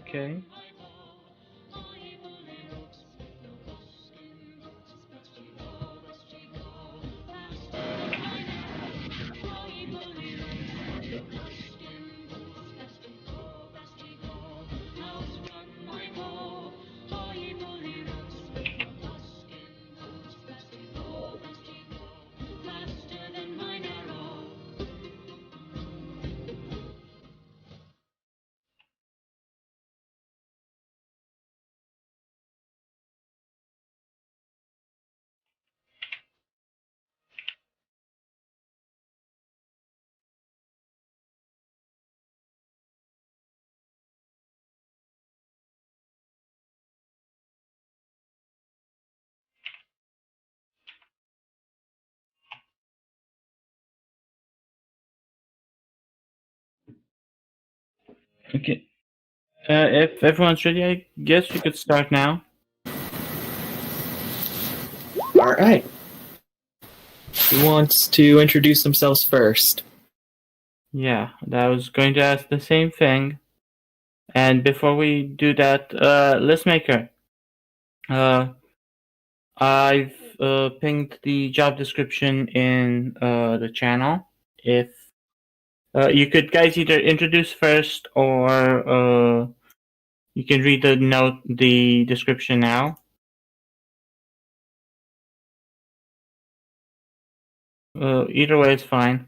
Okay. Okay. If everyone's ready, I guess we could start now. All right. Who wants to introduce themselves first? Yeah, I was going to ask the same thing. And before we do that, Listmaker, I've pinged the job description in the channel. If you could guys either introduce first or you can read the description now. Either way is fine.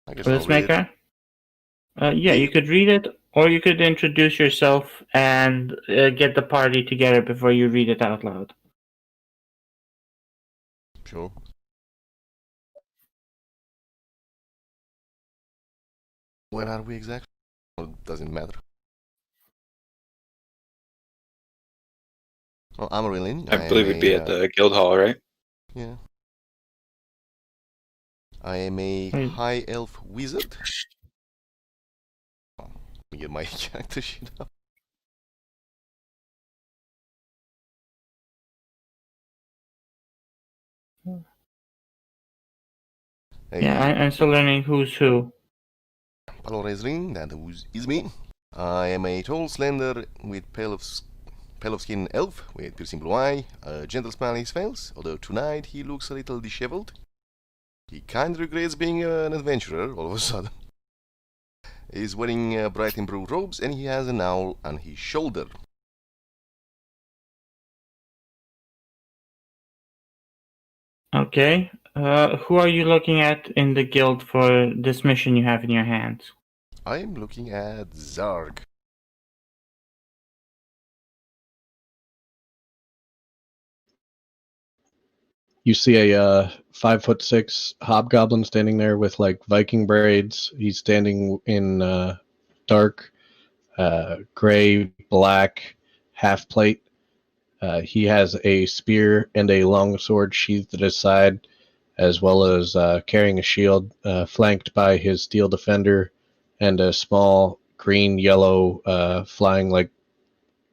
I guess I'll read it. Listmaker? Yeah, you could read it, or you could introduce yourself and get the party together before you read it out loud. Sure. Where are we exactly? Or doesn't matter. Well, I'm Rinlin. I believe it'd be at the guild hall, right? Yeah. I am a high elf wizard. Oh, let me get my character sheet up. Hey, Yeah, I'm still learning who's who. Palora is Rin, that is me. I am a tall, slender, with pale of skin elf with piercing blue eye, a gentle smile on his face, although tonight he looks a little disheveled. He kinda regrets being an adventurer all of a sudden. He's wearing bright and blue robes and he has an owl on his shoulder. Okay. Who are you looking at in the guild for this mission you have in your hands? I'm looking at Zarg. You see a 5'6" hobgoblin standing there with like Viking braids. He's standing in dark gray, black half plate. He has a spear and a long sword sheathed at his side, as well as carrying a shield, flanked by his steel defender and a small green yellow flying like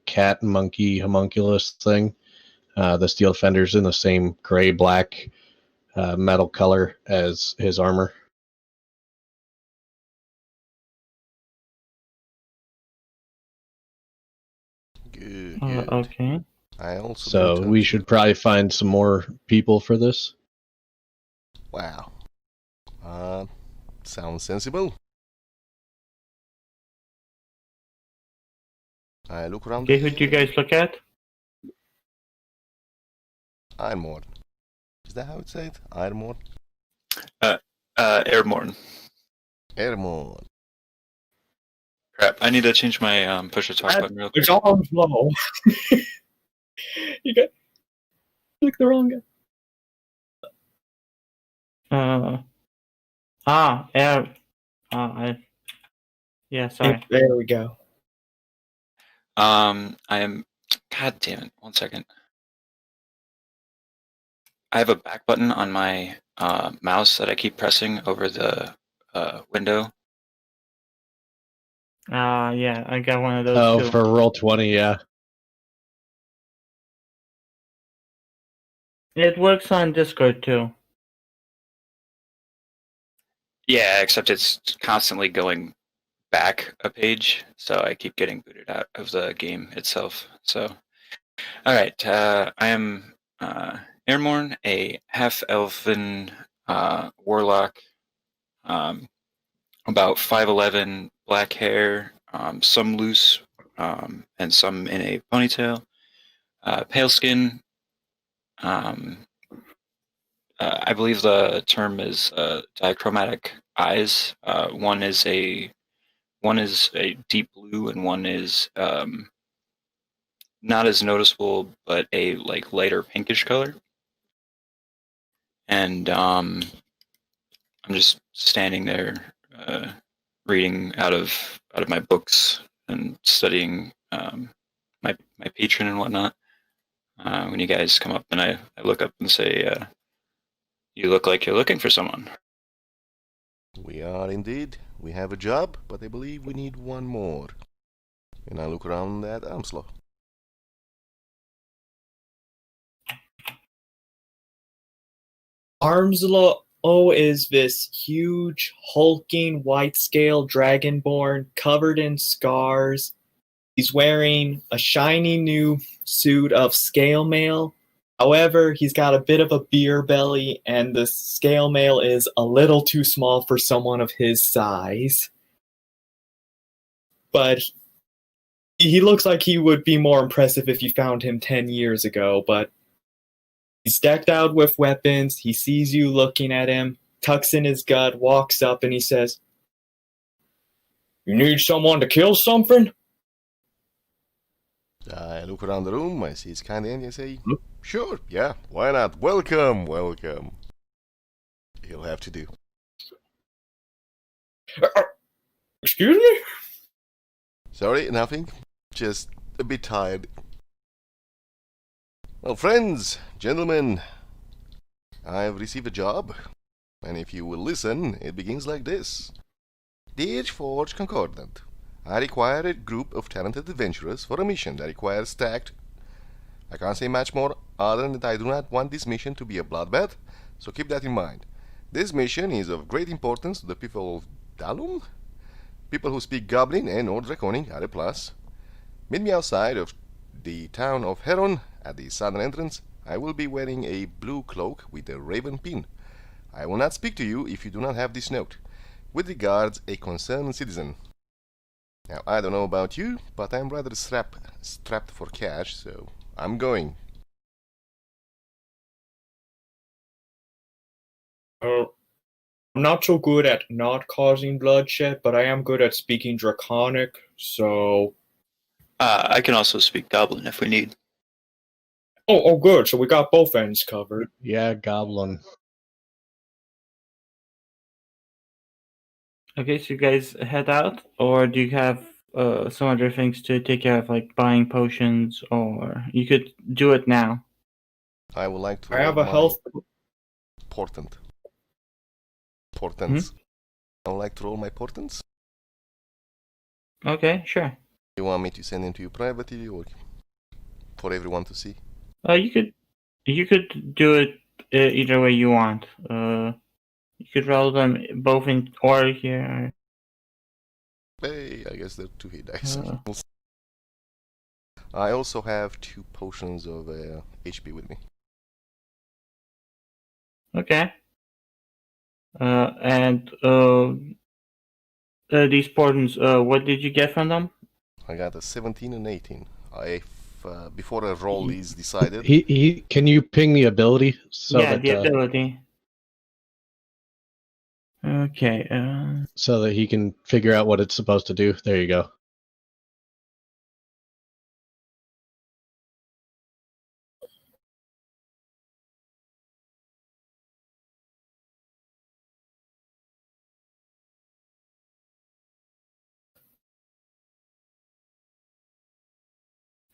cat monkey homunculus thing. The steel defender's in the same gray black metal color as his armor. Good, good. Okay. I also So we should probably find some more people for this. Wow. Sounds sensible. I look around. Okay, who do you guys look at? Ironmore. Is that how it's said? Ironmore? Airborne. Airmore. Crap, I need to change my push to talk button real quick. It's all low. You got click the wrong guy. Air. Yeah, sorry. There we go. I am. God damn it! 1 second. I have a back button on my mouse that I keep pressing over the window. Yeah, I got one of those Oh, too. for Roll20, yeah. It works on Discord too. Yeah, except it's constantly going back a page, so I keep getting booted out of the game itself. So, all right, I am Airmorn, a half-elven warlock, about 5'11", black hair, some loose and some in a ponytail, pale skin. I believe the term is dichromatic eyes. One is a deep blue, and one is not as noticeable, but a like lighter pinkish color. And I'm just standing there, reading out of my books and studying my patron and whatnot. When you guys come up, and I look up and say, "You look like you're looking for someone." We are indeed. We have a job, but I believe we need one more. And I look around at Amslo. Armslow is this huge, hulking, white-scale dragonborn covered in scars. He's wearing a shiny new suit of scale mail. However, he's got a bit of a beer belly, and the scale mail is a little too small for someone of his size. But he looks like he would be more impressive if you found him 10 years ago, but he's decked out with weapons. He sees you looking at him, tucks in his gut, walks up, and he says, "You need someone to kill something?" I look around the room, I see it's kind of empty, I say, sure, yeah, why not? Welcome, welcome. He'll have to do. Excuse me? Sorry, nothing. Just a bit tired. Well, friends, gentlemen, I've received a job, and if you will listen, it begins like this. Dear Forged Concordance, I require a group of talented adventurers for a mission that requires stacked. I can't say much more other than that I do not want this mission to be a bloodbath, so keep that in mind. This mission is of great importance to the people of Dalum. People who speak Goblin and or Draconic are a plus. Meet me outside of the town of Heron at the southern entrance. I will be wearing a blue cloak with a raven pin. I will not speak to you if you do not have this note. With regards, a concerned citizen. Now, I don't know about you, but I'm rather strapped for cash, so I'm going. I'm not so good at not causing bloodshed, but I am good at speaking Draconic, so... I can also speak Goblin if we need. Oh, good, so we got both ends covered. Yeah, goblin. Okay, so you guys head out, or do you have some other things to take care of, like buying potions, or you could do it now? I would like to I have roll a my health... portent. Portents. I would like to roll my portents. Okay, sure. You want me to send them to you privately or for everyone to see? You could do it either way you want. You could roll them both in order here. Hey, I guess they're 2 hit dice. Uh. I also have 2 potions of HP with me. Okay. And these portents, what did you get from them? I got a 17 and 18. Before a roll is decided. He can you ping the ability so yeah, that the ability. Okay. so that he can figure out what it's supposed to do. There you go.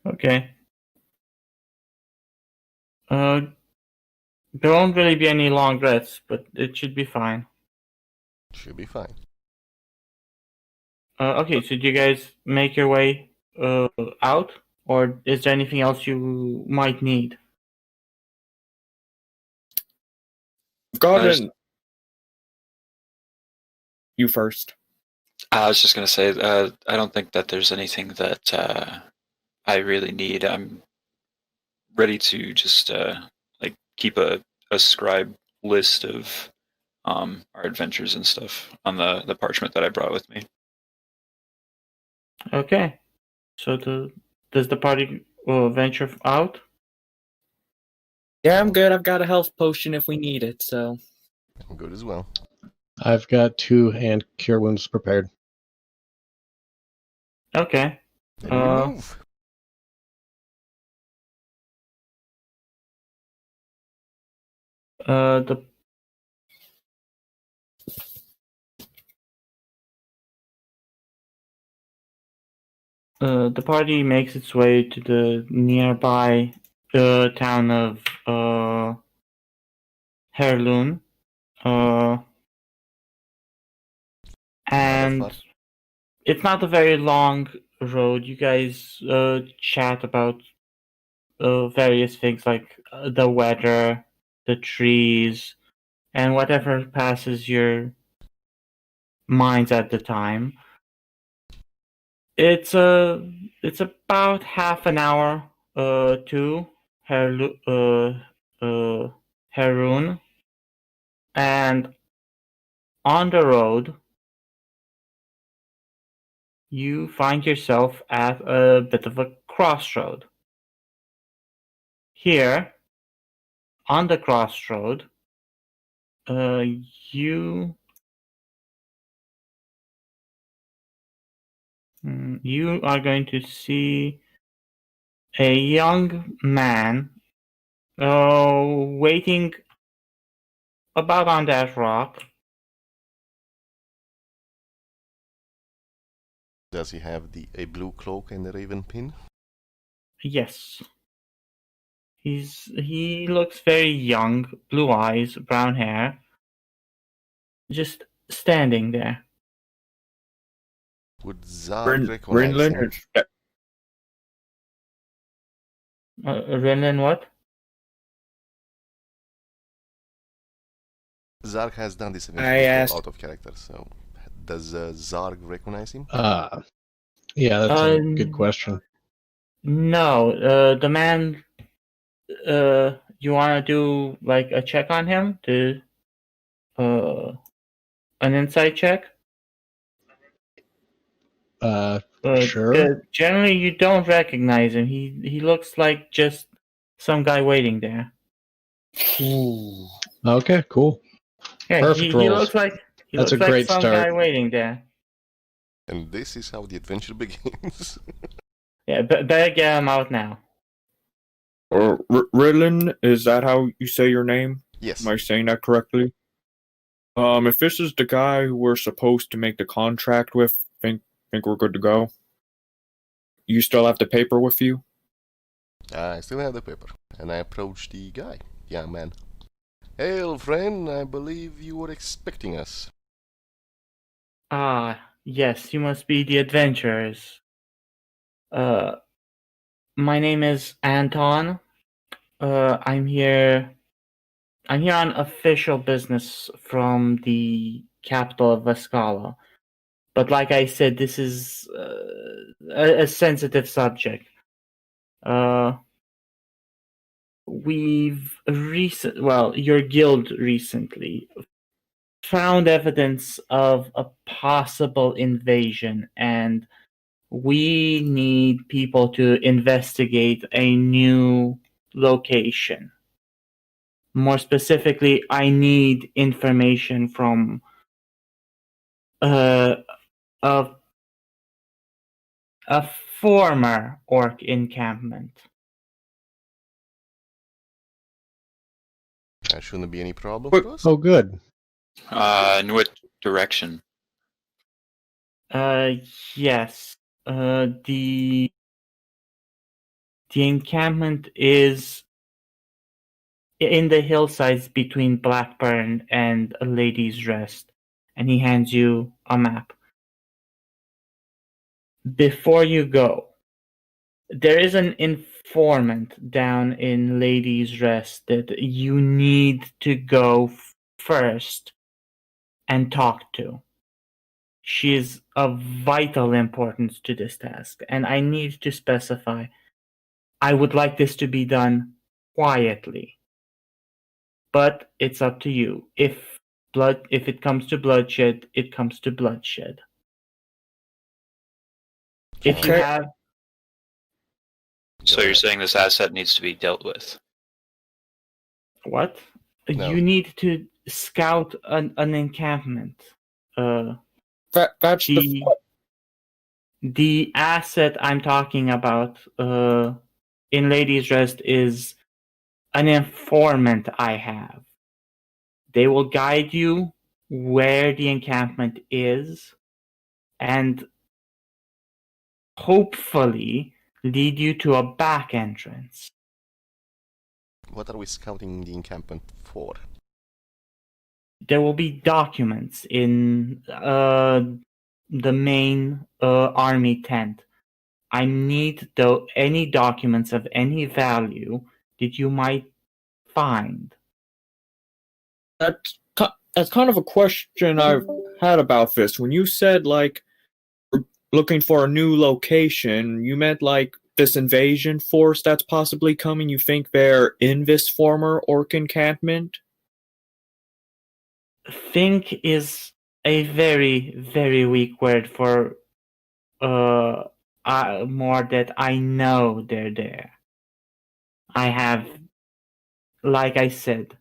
Okay. There won't really be any long rests, but it should be fine. Should be fine. Okay, so do you guys make your way out, or is there anything else you might need? Gordon! You first. I was just gonna say, I don't think that there's anything that I really need. I'm ready to just like keep a scribe list of our adventures and stuff on the parchment that I brought with me. Okay. So does the party venture out? Yeah, I'm good. I've got a health potion if we need it, so. I'm good as well. I've got 2 hand cure wounds prepared. Okay. Then we move. The party makes its way to the nearby town of Herlun, and fun. it's not a very long road. You guys chat about various things like the weather, the trees, and whatever passes your minds at the time. It's about half an hour to Harun, and on the road you find yourself at a bit of a crossroad. Here, on the crossroad, you are going to see a young man waiting about on that rock. Does he have a blue cloak and a raven pin? Yes. He looks very young, blue eyes, brown hair, just standing there. Would Zarg recognize Rinlin? him? Rinlin, what? Zarg has done this I eventually asked. out of character, so does Zarg recognize him? Yeah, that's a good question. No, the man. You want to do like a check on him to, an insight check? Sure. Generally, you don't recognize him. He looks like just some guy waiting there. Okay, cool. Yeah, Perfect he rolls. looks like That's a like great some start. guy waiting there. And this is how the adventure begins. Yeah, better get him out now. Rinlin, is that how you say your name? Yes. Am I saying that correctly? If this is the guy who we're supposed to make the contract with, think we're good to go. You still have the paper with you? I still have the paper, and I approach the guy, young man. Hail, friend, I believe you were expecting us. Ah, yes, you must be the adventurers. My name is Anton. I'm here on official business from the capital of Vascala. But like I said, this is a sensitive subject. Your guild recently found evidence of a possible invasion, and we need people to investigate a new location. More specifically, I need information from a former orc encampment. That shouldn't be any problem for us. Oh, good. In what direction? Yes. The encampment is in the hillsides between Blackburn and Lady's Rest, and he hands you a map. Before you go, there is an informant down in Lady's Rest that you need to go first and talk to. She is of vital importance to this task, and I need to specify I would like this to be done quietly. But it's up to you. If it comes to bloodshed, it comes to bloodshed. If you Okay. have So you're saying this asset needs to be dealt with? what? No. You need to scout an encampment. That's The asset I'm talking about in Ladies Rest is an informant I have. They will guide you where the encampment is and hopefully lead you to a back entrance. What are we scouting the encampment for? There will be documents in the main army tent. I need any documents of any value that you might find. that's kind of a question I've had about this. When you said like looking for a new location, you meant like this invasion force that's possibly coming. You think they're in this former orc encampment? Think is a very, very weak word for more that I know they're there. I have, like I said,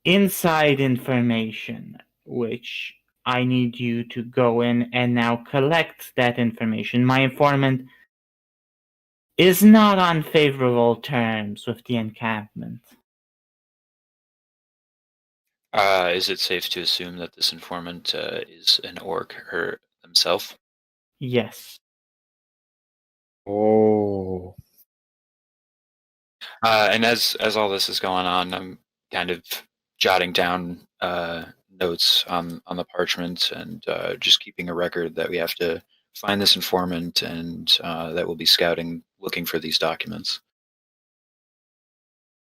inside information, which I need you to go in and now collect that information. My informant is not on favorable terms with the encampment. Is it safe to assume that this informant is an orc himself? Yes. Oh. And as all this is going on, I'm kind of jotting down notes on the parchment and just keeping a record that we have to find this informant and that we'll be scouting, looking for these documents.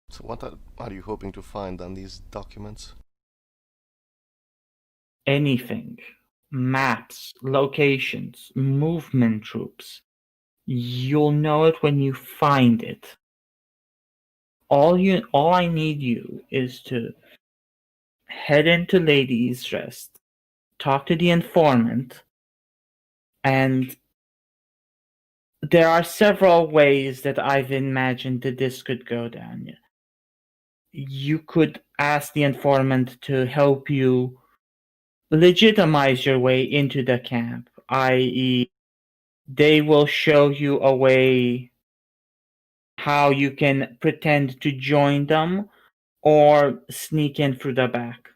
So what are you hoping to find on these documents? Anything. Maps, locations, movement troops. You'll know it when you find it. All I need you is to head into Ladies Rest, talk to the informant, and there are several ways that I've imagined that this could go down. You could ask the informant to help you legitimize your way into the camp, i.e., they will show you a way how you can pretend to join them or sneak in through the back.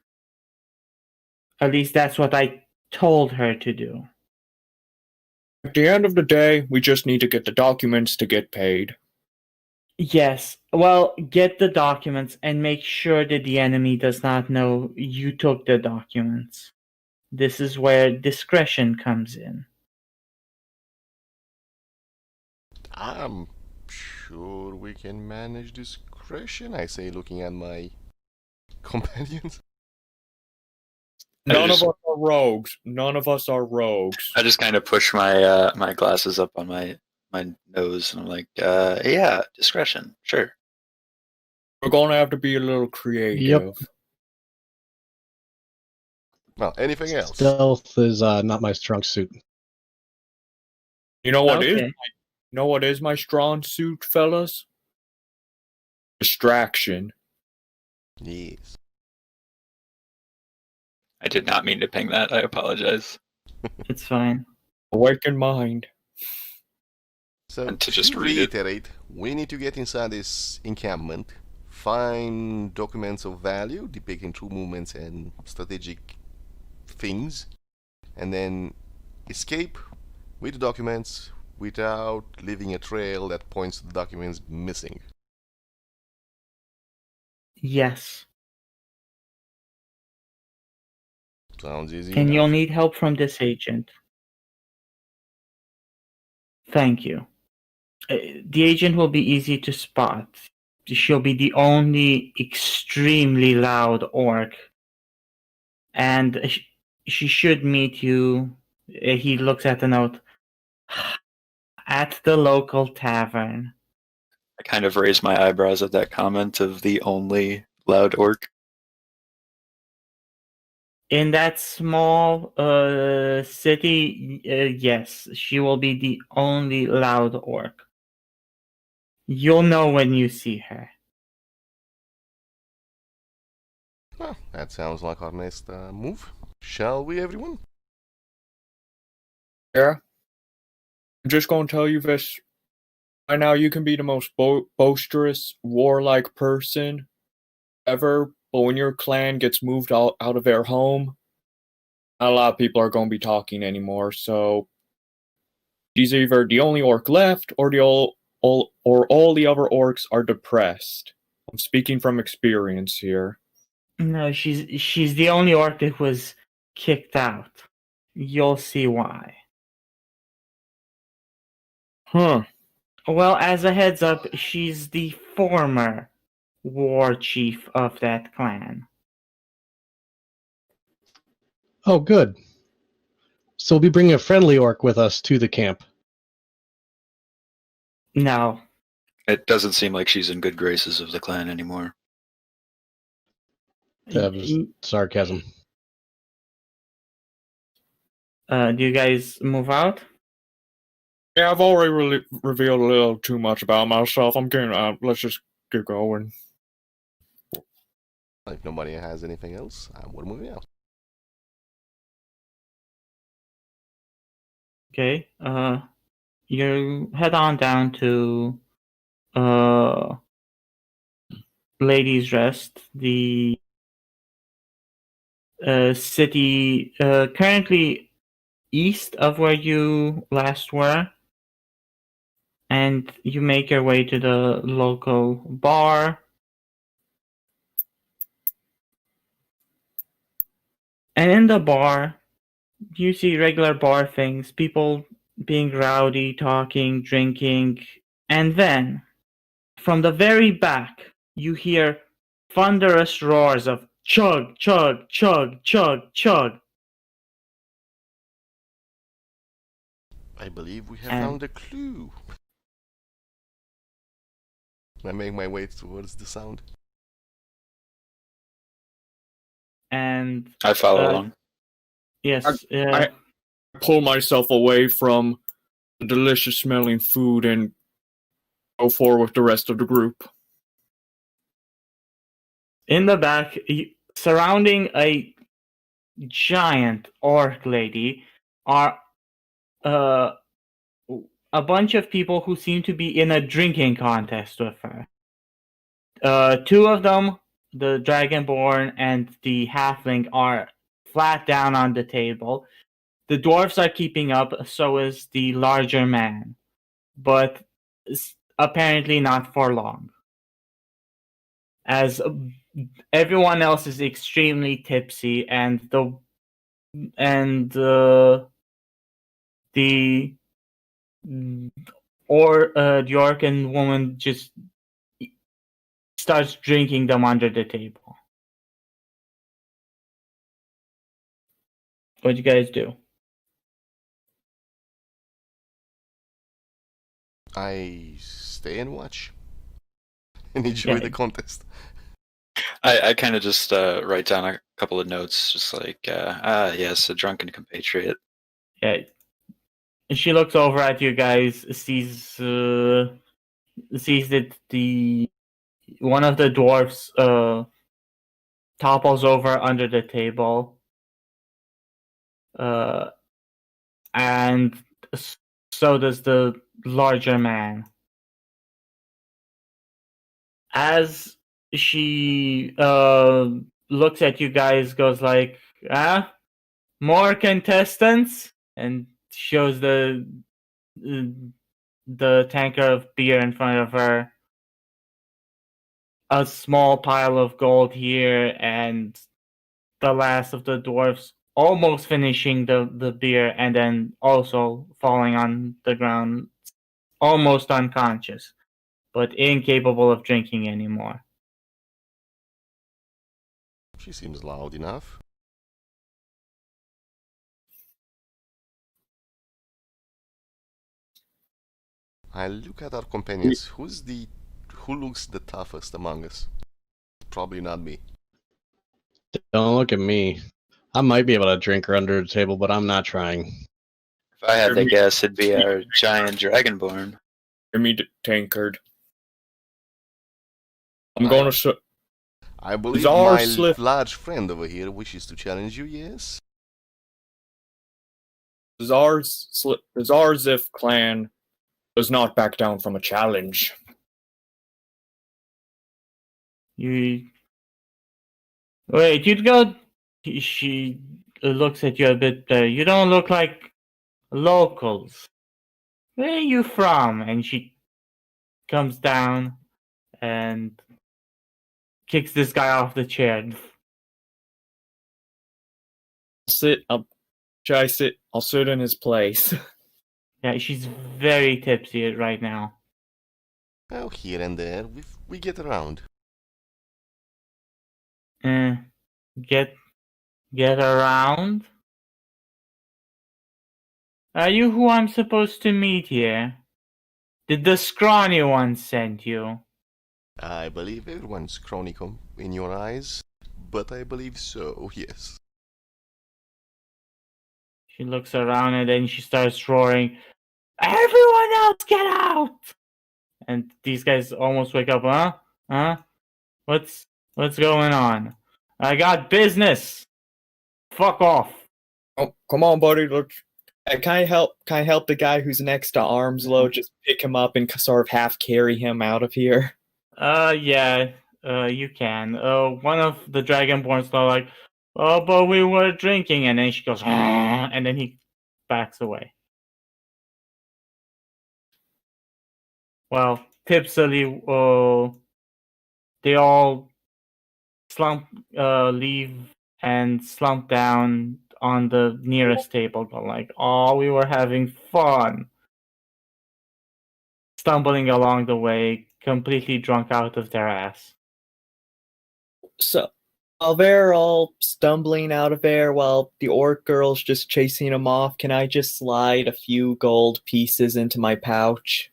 At least that's what I told her to do. At the end of the day, we just need to get the documents to get paid. Yes, well, get the documents and make sure that the enemy does not know you took the documents. This is where discretion comes in. I'm sure we can manage discretion, I say, looking at my companions. None of us are rogues. None of us are rogues. I just kind of push my my glasses up on my nose, and I'm like, yeah, discretion, sure. We're gonna have to be a little creative. Yep. Well, anything else? Stealth is not my strong suit. You know what is? Okay. You know what is my strong suit, fellas? Distraction. Yes. I did not mean to ping that. I apologize. It's fine. Awaken mind. So, And to just read it. reiterate, we need to get inside this encampment, find documents of value depicting true movements and strategic things, and then escape with the documents without leaving a trail that points to the documents missing. Yes. Sounds easy And you'll enough. need help from this agent. Thank you. The agent will be easy to spot. She'll be the only extremely loud orc. And she should meet you. He looks at the note. At the local tavern. I kind of raise my eyebrows at that comment of the only loud orc. In that small city, yes, she will be the only loud orc. You'll know when you see her. Well, that sounds like our next move. Shall we, everyone? Yeah. I'm just going to tell you this. Right now, you can be the most boisterous, warlike person ever, but when your clan gets moved out of their home, not a lot of people are going to be talking anymore. So she's either the only orc left, or all the other orcs are depressed. I'm speaking from experience here. No, she's the only orc that was kicked out. You'll see why. Huh. Well, as a heads up, she's the former war chief of that clan. Oh, good. So we'll be bringing a friendly orc with us to the camp. No. It doesn't seem like she's in good graces of the clan anymore. That was sarcasm. Do you guys move out? Yeah, I've already revealed a little too much about myself. I'm getting out. Let's just get going. If nobody has anything else, we're moving out. Okay. You head on down to Ladies' Rest, the city currently east of where you last were, and you make your way to the local bar. And in the bar, you see regular bar things, people being rowdy, talking, drinking, and then, from the very back, you hear thunderous roars of chug, chug, chug, chug, chug. I believe we have And- found a clue. I make my way towards the sound. And I follow along. yes, I pull myself away from the delicious smelling food and go forward with the rest of the group. in the back, surrounding a giant orc lady, are a bunch of people who seem to be in a drinking contest with her. Two of them, the Dragonborn and the Halfling, are flat down on the table. The dwarves are keeping up, so is the larger man, but apparently not for long, as everyone else is extremely tipsy, and the Orcan woman just starts drinking them under the table. What'd you guys do? I stay and watch. And enjoy Yeah. the contest. I kind of just write down a couple of notes, just like, yes, a drunken compatriot. Yeah. And she looks over at you guys, sees that the one of the dwarfs topples over under the table, and so does the larger man. As she looks at you guys, goes like, more contestants, and shows the tanker of beer in front of her. A small pile of gold here, and the last of the dwarfs almost finishing the beer, and then also falling on the ground, almost unconscious, but incapable of drinking anymore. She seems loud enough. I look at our companions. Who looks the toughest among us? Probably not me. Don't look at me. I might be able to drink her under the table, but I'm not trying. If I had to guess, it'd be our giant dragonborn. Hear me, tankard. I'm going to show. I believe Czar my slip- large friend over here wishes to challenge you, yes? The Zarzif clan does not back down from a challenge. Wait, you'd go. She looks at you a bit. You don't look like locals. Where are you from? And she comes down and kicks this guy off the chair. I'll sit in his place. Yeah, she's very tipsy right now. Oh, here and there, we get around. Get around? Are you who I'm supposed to meet here? Did the scrawny one send you? I believe everyone's chronicum in your eyes, but I believe so, yes. She looks around and then she starts roaring, "Everyone else get out!" And these guys almost wake up. Huh? What's going on? I got business. Fuck off. Oh, come on, buddy. Look, can I help the guy who's next to Armslow? Just pick him up and sort of half carry him out of here. Yeah. You can. One of the Dragonborns are like, "Oh, but we were drinking," and then she goes, and then he backs away. Well, tipsily, they all leave and slump down on the nearest table, but like, "Oh, we were having fun." Stumbling along the way, completely drunk out of their ass. So, while they're all stumbling out of there, while the orc girl's just chasing them off, can I just slide a few gold pieces into my pouch?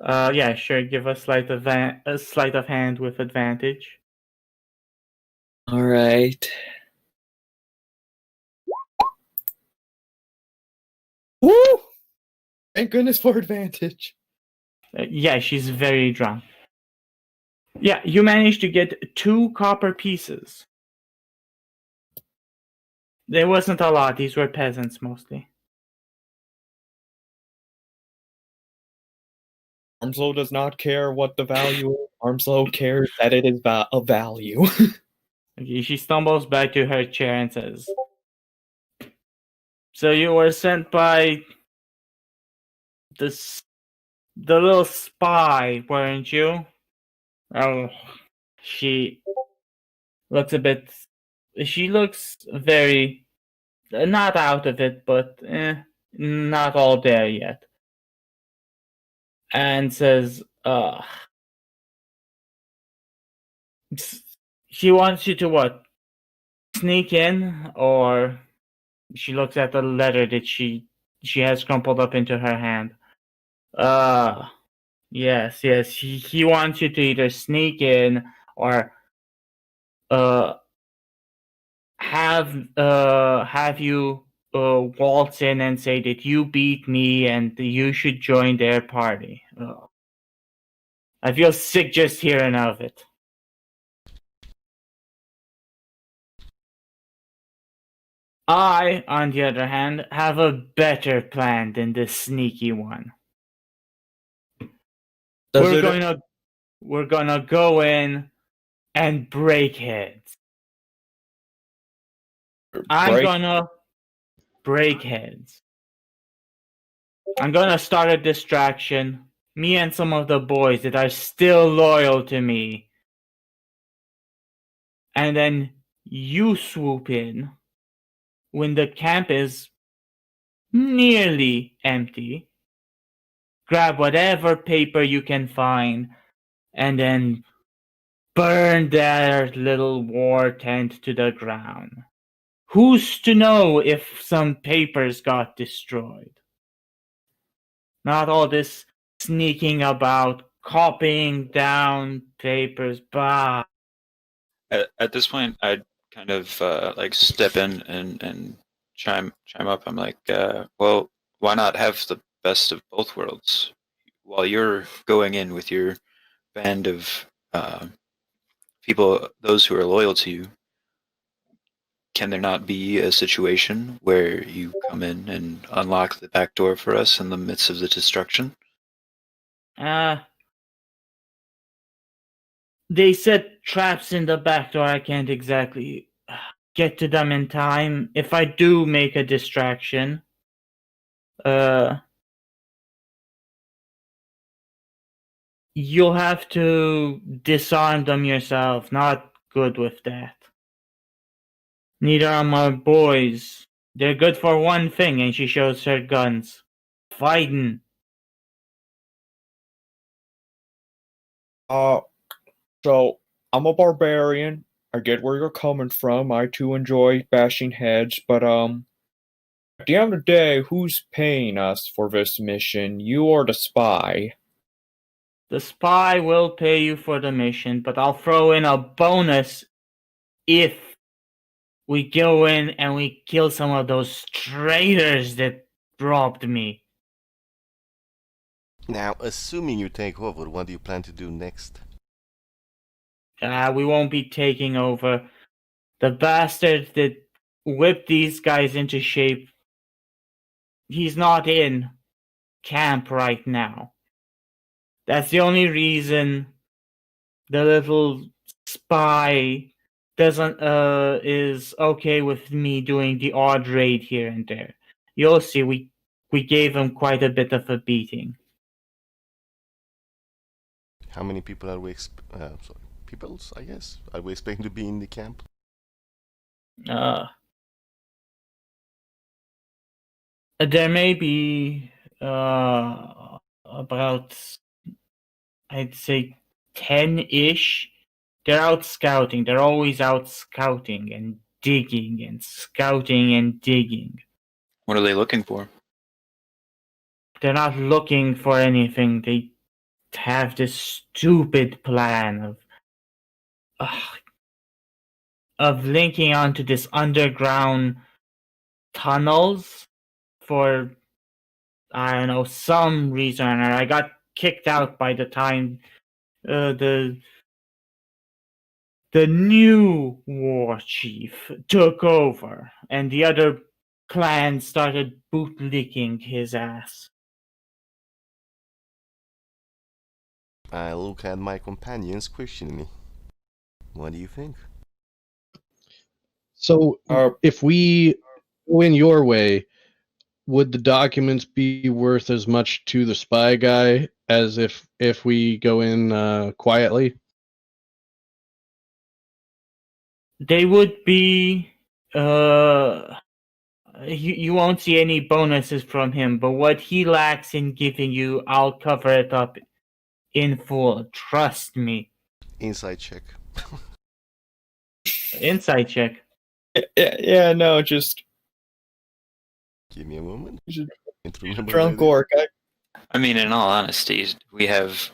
Yeah, sure. Give a sleight of hand with advantage. All right. Woo! Thank goodness for advantage. Yeah, she's very drunk. Yeah, you managed to get 2 copper pieces. There wasn't a lot. These were peasants mostly. Armslow does not care what the value is. Armslow cares that it is of value. Okay, she stumbles back to her chair and says, "So you were sent by the little spy, weren't you?" Oh, she looks a bit. She looks very not out of it, but not all there yet. And says, she wants you to what? Sneak in, or she looks at the letter that she has crumpled up into her hand. Yes. He wants you to either sneak in or have you waltz in and say that you beat me and you should join their party. I feel sick just hearing of it. I, on the other hand, have a better plan than this sneaky one. We're gonna go in and break heads. I'm gonna break heads. I'm gonna start a distraction. Me and some of the boys that are still loyal to me. And then you swoop in when the camp is nearly empty. Grab whatever paper you can find and then burn their little war tent to the ground. Who's to know if some papers got destroyed? Not all this sneaking about, copying down papers. Bah. At this point, I'd kind of like step in and chime up. I'm like, well, why not have the best of both worlds? While you're going in with your band of people, those who are loyal to you, can there not be a situation where you come in and unlock the back door for us in the midst of the destruction? They set traps in the back door. I can't exactly get to them in time. If I do make a distraction, you'll have to disarm them yourself. Not good with that. Neither are my boys. They're good for one thing, and she shows her guns. Fighting. So I'm a barbarian. I get where you're coming from. I too enjoy bashing heads, but at the end of the day, who's paying us for this mission? You or the spy? The spy will pay you for the mission, but I'll throw in a bonus if we go in and we kill some of those traitors that robbed me. Now, assuming you take over, what do you plan to do next? We won't be taking over. The bastard that whipped these guys into shape, he's not in camp right now. That's the only reason the little spy doesn't is okay with me doing the odd raid here and there. You'll see, we gave him quite a bit of a beating. How many people are we peoples, I guess? Are we expecting to be in the camp? There may be about, I'd say, 10-ish. They're out scouting. They're always out scouting and digging and scouting and digging. What are they looking for? They're not looking for anything. They have this stupid plan of linking onto this underground tunnels for, I don't know, some reason. Or I got kicked out by the time the new war chief took over, and the other clan started bootlicking his ass. I look at my companions questioningly. What do you think? So, if we go in your way, would the documents be worth as much to the spy guy as if we go in quietly? They would be. You won't see any bonuses from him, but what he lacks in giving you, I'll cover it up in full. Trust me. Inside check. Insight check. Yeah, no, just Give me a moment. Just Can't remember drunk what I orc. I mean, in all honesty, we have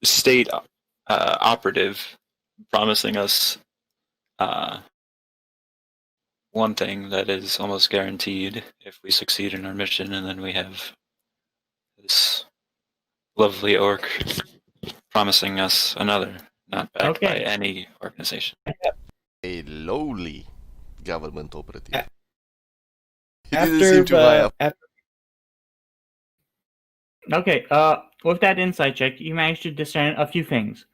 state operative promising us one thing that is almost guaranteed if we succeed in our mission, and then we have this lovely orc promising us another, not backed by Okay. any organization. A lowly government operative. He After didn't seem too high up. Okay, with that insight check, you managed to discern a few things.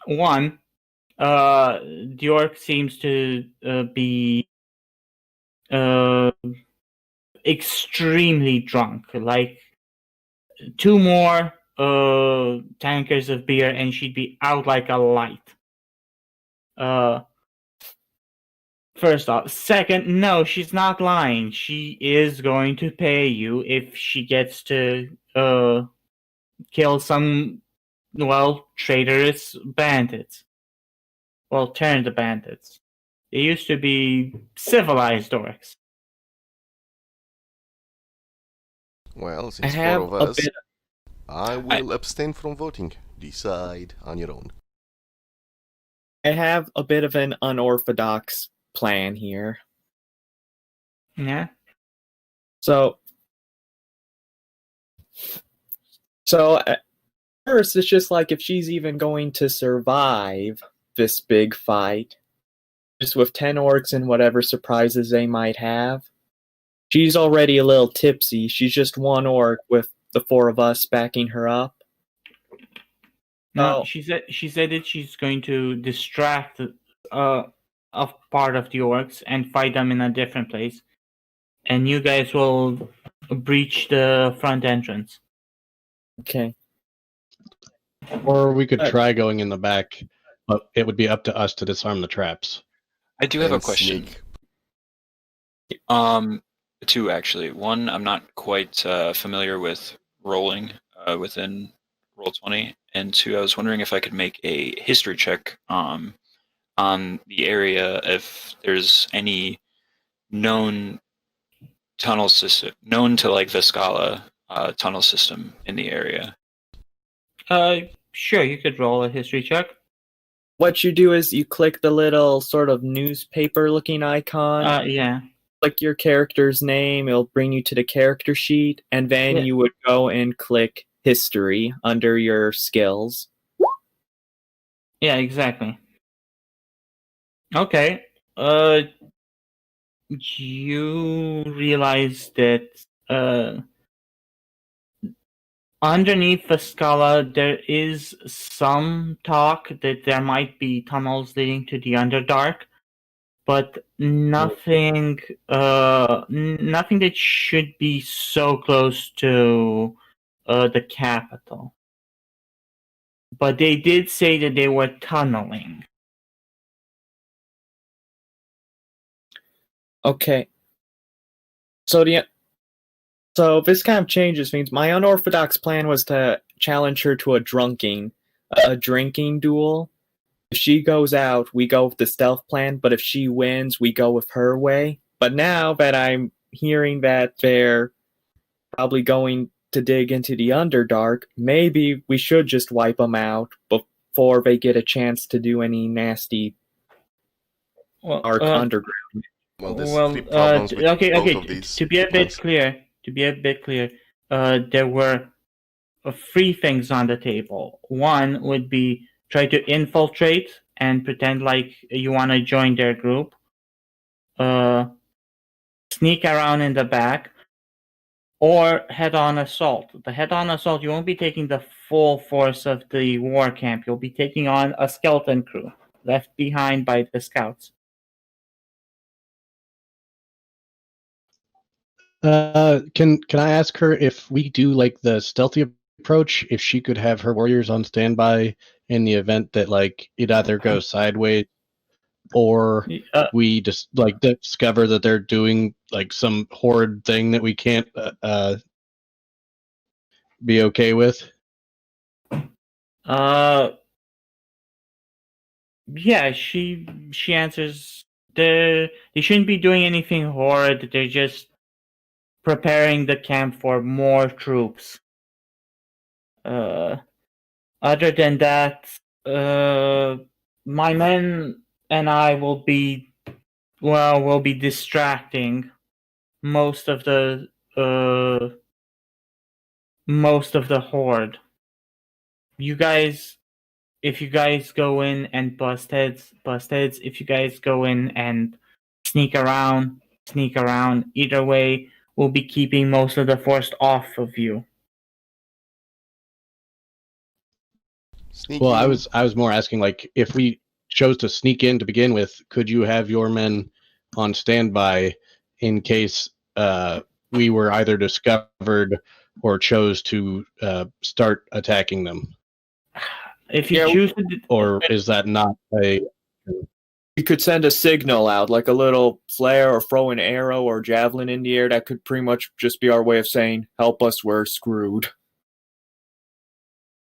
One, the orc seems to be extremely drunk. Like, 2 more tankers of beer and she'd be out like a light. First off. Second, no, she's not lying. She is going to pay you if she gets to kill some, well, traitorous bandits. Well, turned bandits. They used to be civilized orcs. Well, I since have four of a us, bit. I will abstain from voting. Decide on your own. I have a bit of an unorthodox plan here. Yeah. So at first, it's just like if she's even going to survive this big fight, just with 10 orcs and whatever surprises they might have. She's already a little tipsy. She's just one orc with the four of us backing her up. No, Oh. she said that she's going to distract a part of the orcs and fight them in a different place, and you guys will breach the front entrance. Okay. Or we could try going in the back, but it would be up to us to disarm the traps. I do have a And question. sneak. Two actually. One, I'm not quite familiar with rolling within Roll20, and two, I was wondering if I could make a history check on the area, if there's any known tunnel system known to like Viscala tunnel system in the area. Sure, you could roll a history check. What you do is you click the little sort of newspaper-looking icon. Yeah. Click your character's name. It'll bring you to the character sheet, and then Yeah. you would go and click history under your skills. Yeah, exactly. Okay. You realize that underneath the Scala there is some talk that there might be tunnels leading to the Underdark, but nothing that should be so close to the capital. But they did say that they were tunneling. Okay. So this kind of changes things. My unorthodox plan was to challenge her to a drinking duel. If she goes out, we go with the stealth plan, but if she wins, we go with her way. But now that I'm hearing that they're probably going to dig into the Underdark, maybe we should just wipe them out before they get a chance to do any nasty dark underground. Well, there's three problems with both of these. To be a bit plans. clear, there were three things on the table. One would be try to infiltrate and pretend like you want to join their group. Sneak around in the back, or head-on assault. The head-on assault, you won't be taking the full force of the war camp. You'll be taking on a skeleton crew left behind by the scouts. Can I ask her if we do like the stealthy approach, if she could have her warriors on standby in the event that like it either goes sideways or we just like discover that they're doing like some horrid thing that we can't be okay with? Yeah, she answers they shouldn't be doing anything horrid. They're just preparing the camp for more troops. Other than that, my men and I will be distracting most of the horde. You guys, if you guys go in and bust heads. If you guys go in and sneak around. Either way, we'll be keeping most of the force off of you. Sneaking. Well, I was more asking like if we chose to sneak in to begin with, could you have your men on standby in case we were either discovered or chose to start attacking them? If you choose to, or is that not a? You could send a signal out, like a little flare or throw an arrow or javelin in the air. That could pretty much just be our way of saying, help us, we're screwed.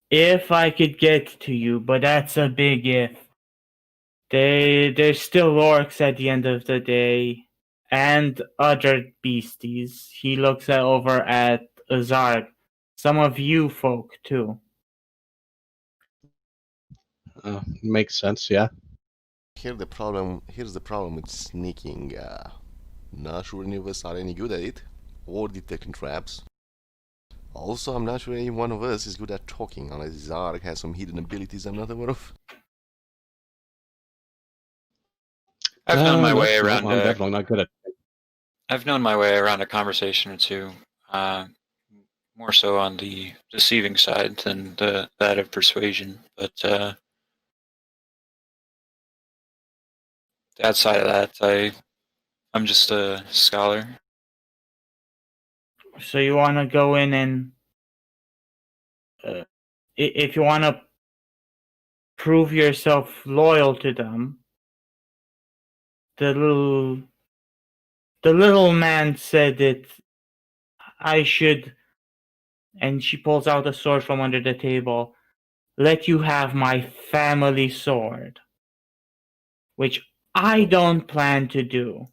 If I could get to you, but that's a big if. They're still orcs at the end of the day, and other beasties. He looks over at Zark, some of you folk too. Makes sense, yeah. Here's the problem with sneaking. Not sure any of us are any good at it, or detecting traps. Also, I'm not sure any one of us is good at talking, unless Zark has some hidden abilities I'm not aware of. I've known my No, way no, around. I'm definitely not good at I've known my way around a conversation or two. More so on the deceiving side than that of persuasion, but outside of that, I'm just a scholar. So you want to go in and, if you want to prove yourself loyal to them, the little man said that I should, and she pulls out a sword from under the table, let you have my family sword, which I don't plan to do.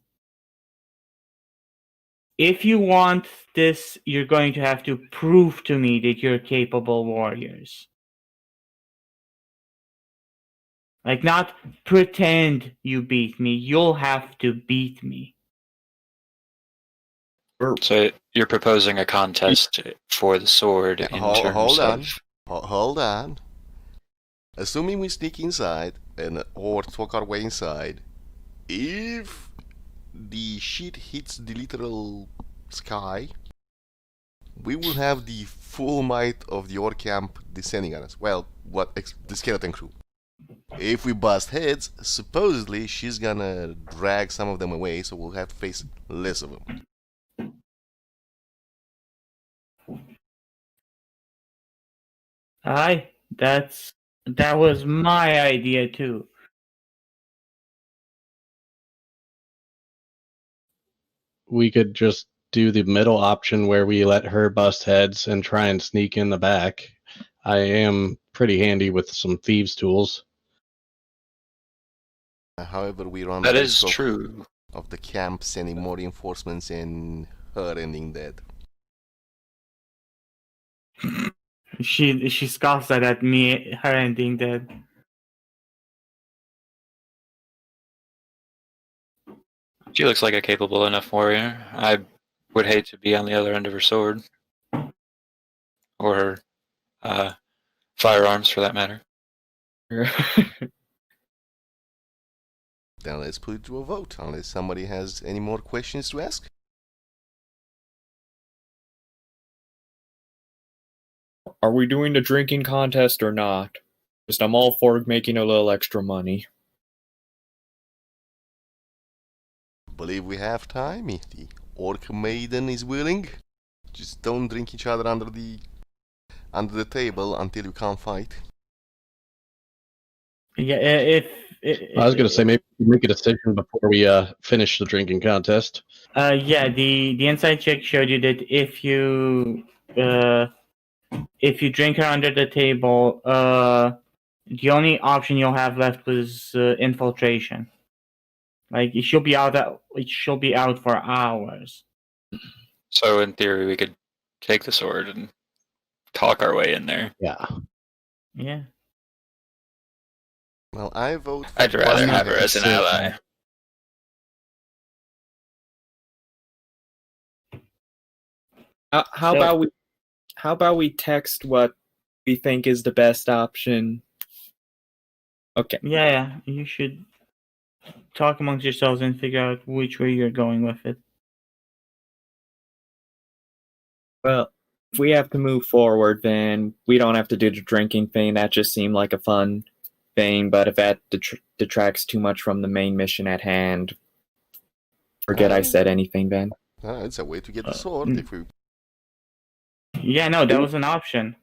If you want this, you're going to have to prove to me that you're capable warriors. Like, not pretend you beat me. You'll have to beat me. So you're proposing a contest for the sword in terms Hold on. Assuming we sneak inside or talk our way inside, if the shit hits the literal sky, we will have the full might of the orc camp descending on us. Well, the skeleton crew. If we bust heads, supposedly she's gonna drag some of them away, so we'll have to face less of them. Aye, that was my idea too. We could just do the middle option where we let her bust heads and try and sneak in the back. I am pretty handy with some thieves' tools. However, we run that the is risk true. of the camp sending more reinforcements and her ending dead. She scoffs at me, her ending dead. She looks like a capable enough warrior. I would hate to be on the other end of her sword. Or her firearms, for that matter. Then let's put it to a vote, unless somebody has any more questions to ask. Are we doing the drinking contest or not? Just I'm all for making a little extra money. Believe we have time if the orc maiden is willing. Just don't drink each other under the table until you can't fight. Yeah, I was going to say maybe we make a decision before we finish the drinking contest. yeah, the inside check showed you that if you drink her under the table, the only option you'll have left was infiltration. Like, she'll be out for hours. So in theory, we could take the sword and talk our way in there. Yeah. Yeah. Well, I vote for I'd rather busting have her as heads. an ally. How about we text what we think is the best option? Okay. Yeah, you should talk amongst yourselves and figure out which way you're going with it. Well, if we have to move forward, then we don't have to do the drinking thing. That just seemed like a fun thing. But if that detracts too much from the main mission at hand, forget I said anything then. It's a way to get the sword if we. Yeah, no, that was an option.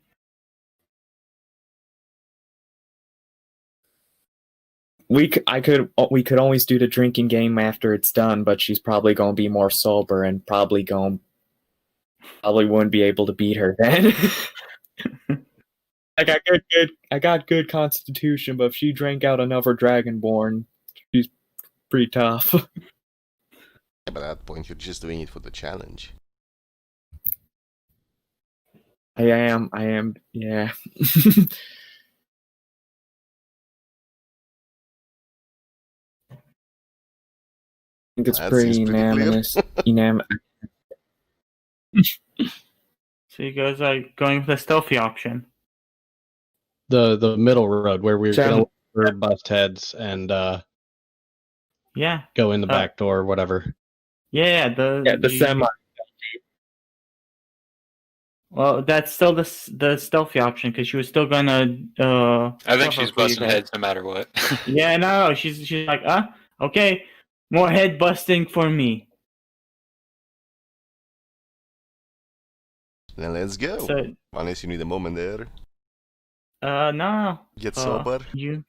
We could always do the drinking game after it's done, but she's probably gonna be more sober and probably wouldn't be able to beat her then. I got good constitution, but if she drank out another dragonborn, she's pretty tough. By that point, you're just doing it for the challenge. I am. Yeah. I think it's That pretty seems pretty clear. unanimous. So you guys are going for the stealthy option. The middle road where we're Sam- gonna look for bust heads and Yeah. go in the back door or whatever. Yeah. the semi. Well, that's still the stealthy option because she was still gonna. I think cover she's for you busting guys. heads no matter what. Yeah, no, she's like, okay, more head busting for me. Then let's go. So, Unless you need a moment there. no, Get sober. you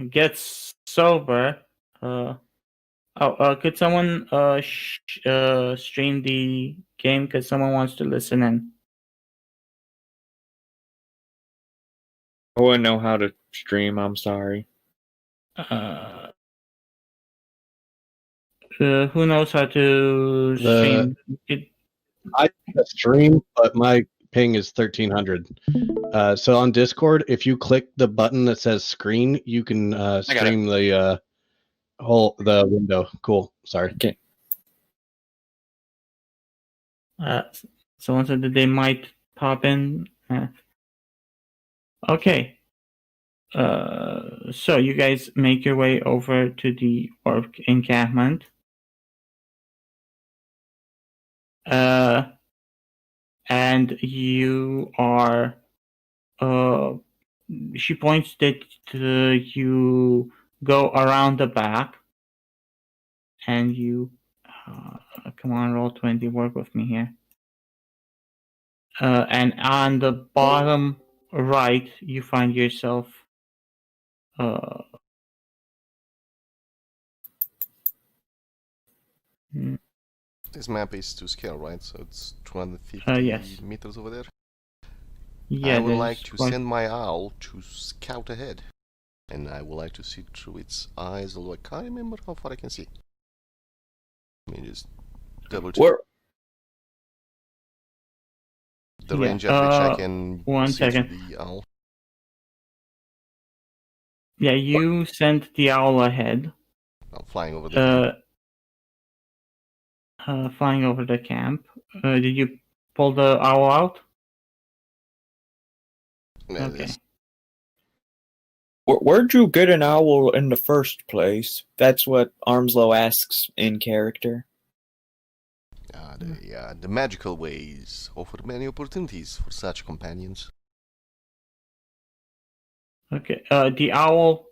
get sober. Could someone stream the game because someone wants to listen in? I wouldn't know how to stream. I'm sorry. Who knows how to stream? I can stream, but my ping is 1300. So on Discord, if you click the button that says screen, you can stream the the window. Cool. Sorry. Okay. Someone said that they might pop in. Okay. So you guys make your way over to the orc encampment. And you are. She points that you go around the back, and you. Come on, roll 20. Work with me here. And on the bottom right, you find yourself. This map is to scale, right? So it's 250 yes. meters over there. Yeah, I would like to send my owl to scout ahead. And I would like to see through its eyes, although I can't remember how far I can see. Let me just double check. The range at which I can see through the owl. Yeah, you sent the owl ahead. I'm flying over the flying over the camp. Did you pull the owl out? Okay. Where'd you get an owl in the first place? That's what Armslow asks in character. The magical ways offer many opportunities for such companions. Okay. The owl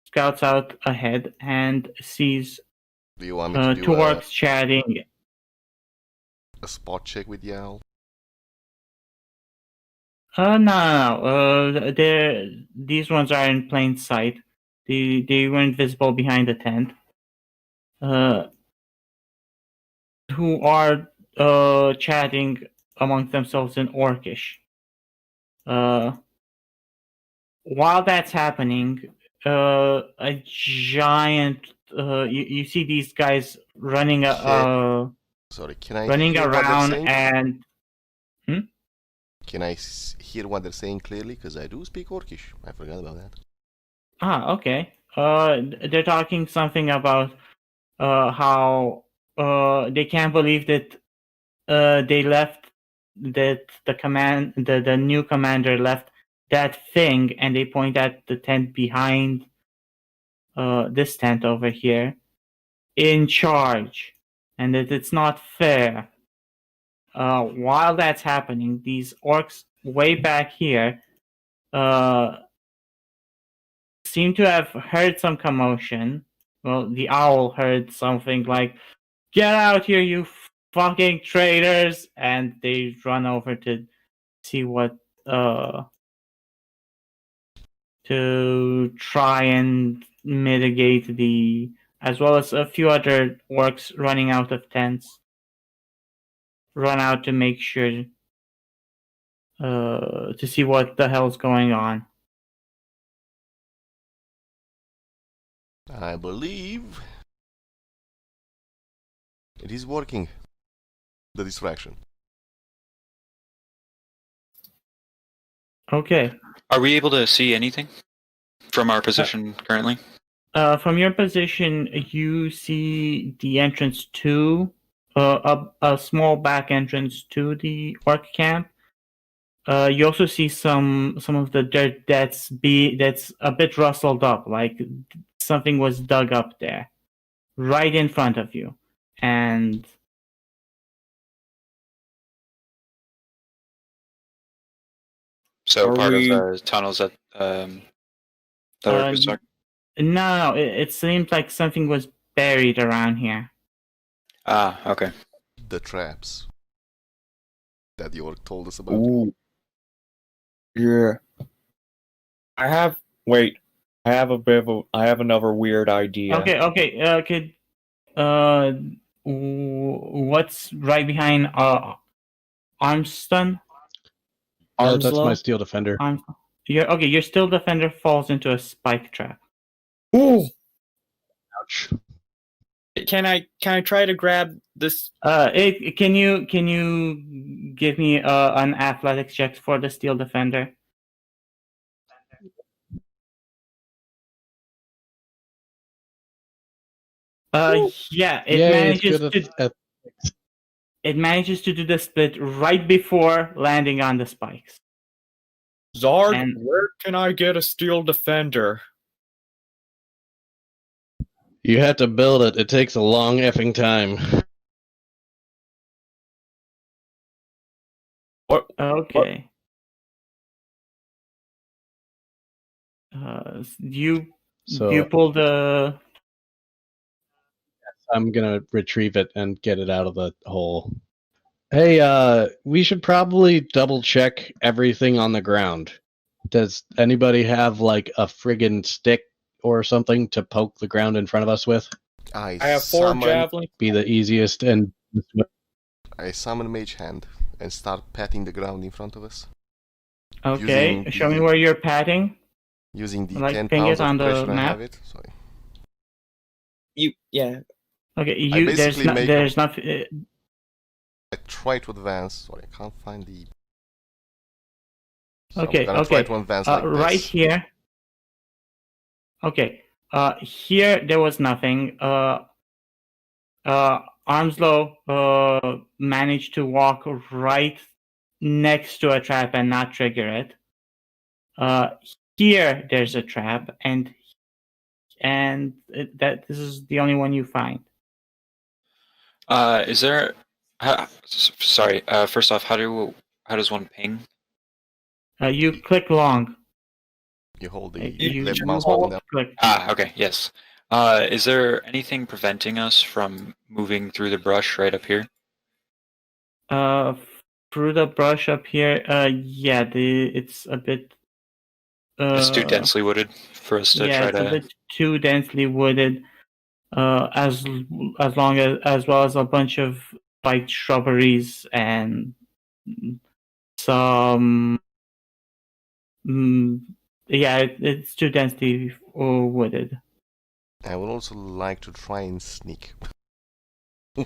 scouts out ahead and sees Do you want me to do two orcs chatting. A spot check with the owl? No. These ones are in plain sight. They weren't visible behind the tent. Who are chatting among themselves in Orcish. While that's happening, a giant. You see these guys running. Sorry, can I running hear around what they're saying? and. Can I hear what they're saying clearly? Because I do speak Orcish. I forgot about that. Okay. They're talking something about how they can't believe that they left, that the new commander left that thing, and they point at the tent behind this tent over here in charge, and that it's not fair. While that's happening, these orcs way back here seem to have heard some commotion. Well, the owl heard something like, "Get out here, you fucking traitors!" And they run over to see what, to try and mitigate as well as a few other orcs running out of tents. Run out to make sure, to see what the hell's going on. I believe it is working. the distraction. Okay. Are we able to see anything from our position currently? From your position, you see the entrance to a small back entrance to the orc camp. You also see some of the dirt that's a bit rustled up, like something was dug up there, right in front of you, and So Are part we- of the tunnels that Orc was talking. no, it seems like something was buried around here. Ah, okay. The traps that the orc told us about. Ooh. Yeah. I have another weird idea. Okay. What's right behind Armston? That's my Armslow? steel defender. Your steel defender falls into a spike trap. Ooh. Ouch. Can I try to grab this? Can you give me an athletics check for the steel defender? Yeah, it Yay, it's manages good at it manages to do the split right before landing on the spikes. Zarg, And- where can I get a steel defender? You have to build it. It takes a long effing time. Okay. You So pull the. I'm gonna retrieve it and get it out of the hole. Hey, we should probably double check everything on the ground. Does anybody have like a friggin' stick or something to poke the ground in front of us with? I have 4 javelins. Be the easiest and I summon Mage Hand and start patting the ground in front of us. Okay, Using show me the- where you're patting. Using the Like 10 fingers pounds of on the pressure I map? have it. Sorry. Okay, basically make- there's not. I try to advance. Sorry, I can't find the. So Okay, I'm gonna try okay. to advance like Right this. here. Okay. Here there was nothing. Armslow managed to walk right next to a trap and not trigger it. Here there's a trap, and this is the only one you find. Is there? Sorry. First off, how does one ping? You click long. You hold the You left you mouse hold- button down. click. Ah, okay. Yes. Is there anything preventing us from moving through the brush right up here? Through the brush up here. Yeah, it's a bit. It's too densely wooded for us to Yeah, try it's to. a bit too densely wooded. As well as a bunch of like shrubberies and some. Yeah, it's too densely wooded. I would also like to try and sneak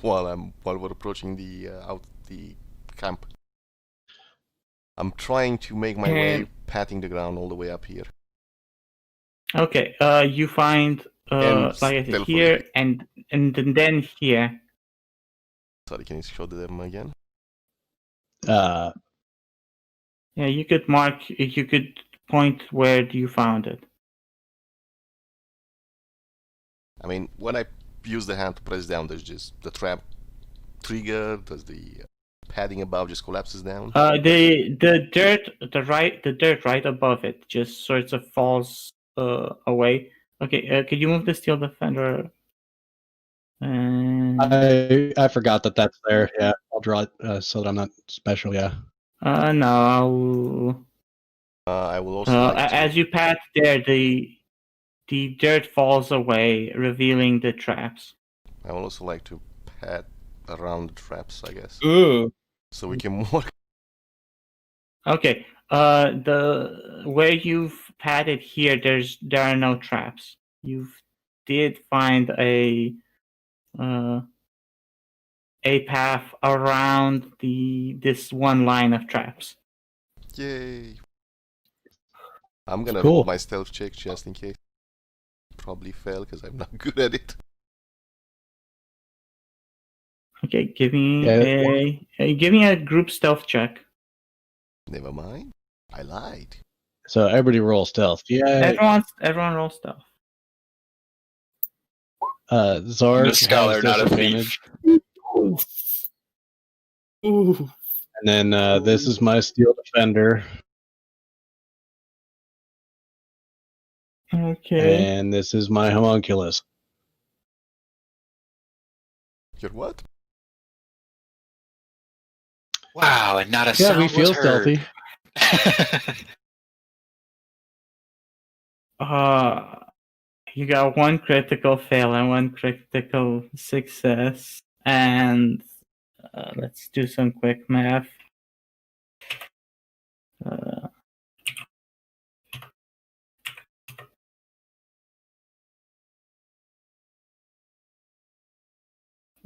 while we're approaching the camp. I'm trying to make my way, patting the ground all the way up here. Okay. You find And like I said, stealthily. here and then here. Sorry, can you show them again? uh Yeah, you could mark. You could point where you found it. I mean, when I use the hand to press down, there's just the trap trigger. Does the padding above just collapses down? The dirt right above it just sort of falls away. Okay, could you move the steel defender? And I forgot that that's there. Yeah, I'll draw it so that I'm not special. Yeah. no, I will also like to... as you pass there, the dirt falls away, revealing the traps. I would also like to pat around the traps, I guess, Ooh. so we can more. Okay, the where you've patted here, there are no traps. You did find a a path around this one line of traps. Yay! I'm gonna Cool. roll my stealth check just in case. Probably fail because I'm not good at it. Okay, give me Yeah. give me a group stealth check. Never mind. I lied. So everybody roll stealth. Yeah. Everyone roll stealth. Zard I'm a has scholar, not a disadvantage. thief. Ooh. And then this is my steel defender. Okay. And this is my homunculus. You're what? Wow, and not a Yeah, sound we feel was heard. stealthy. You got one critical fail and one critical success, and let's do some quick math.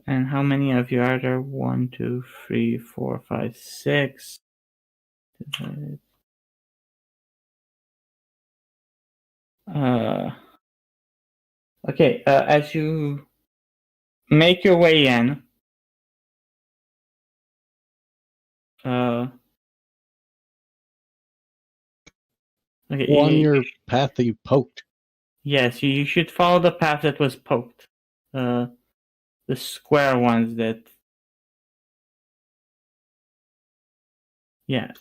And how many of you are there? 1, 2, 3, 4, 5, 6. Okay, as you make your way in, okay, On your path that you poked. yes, you should follow the path that was poked. The square ones that. Yeah.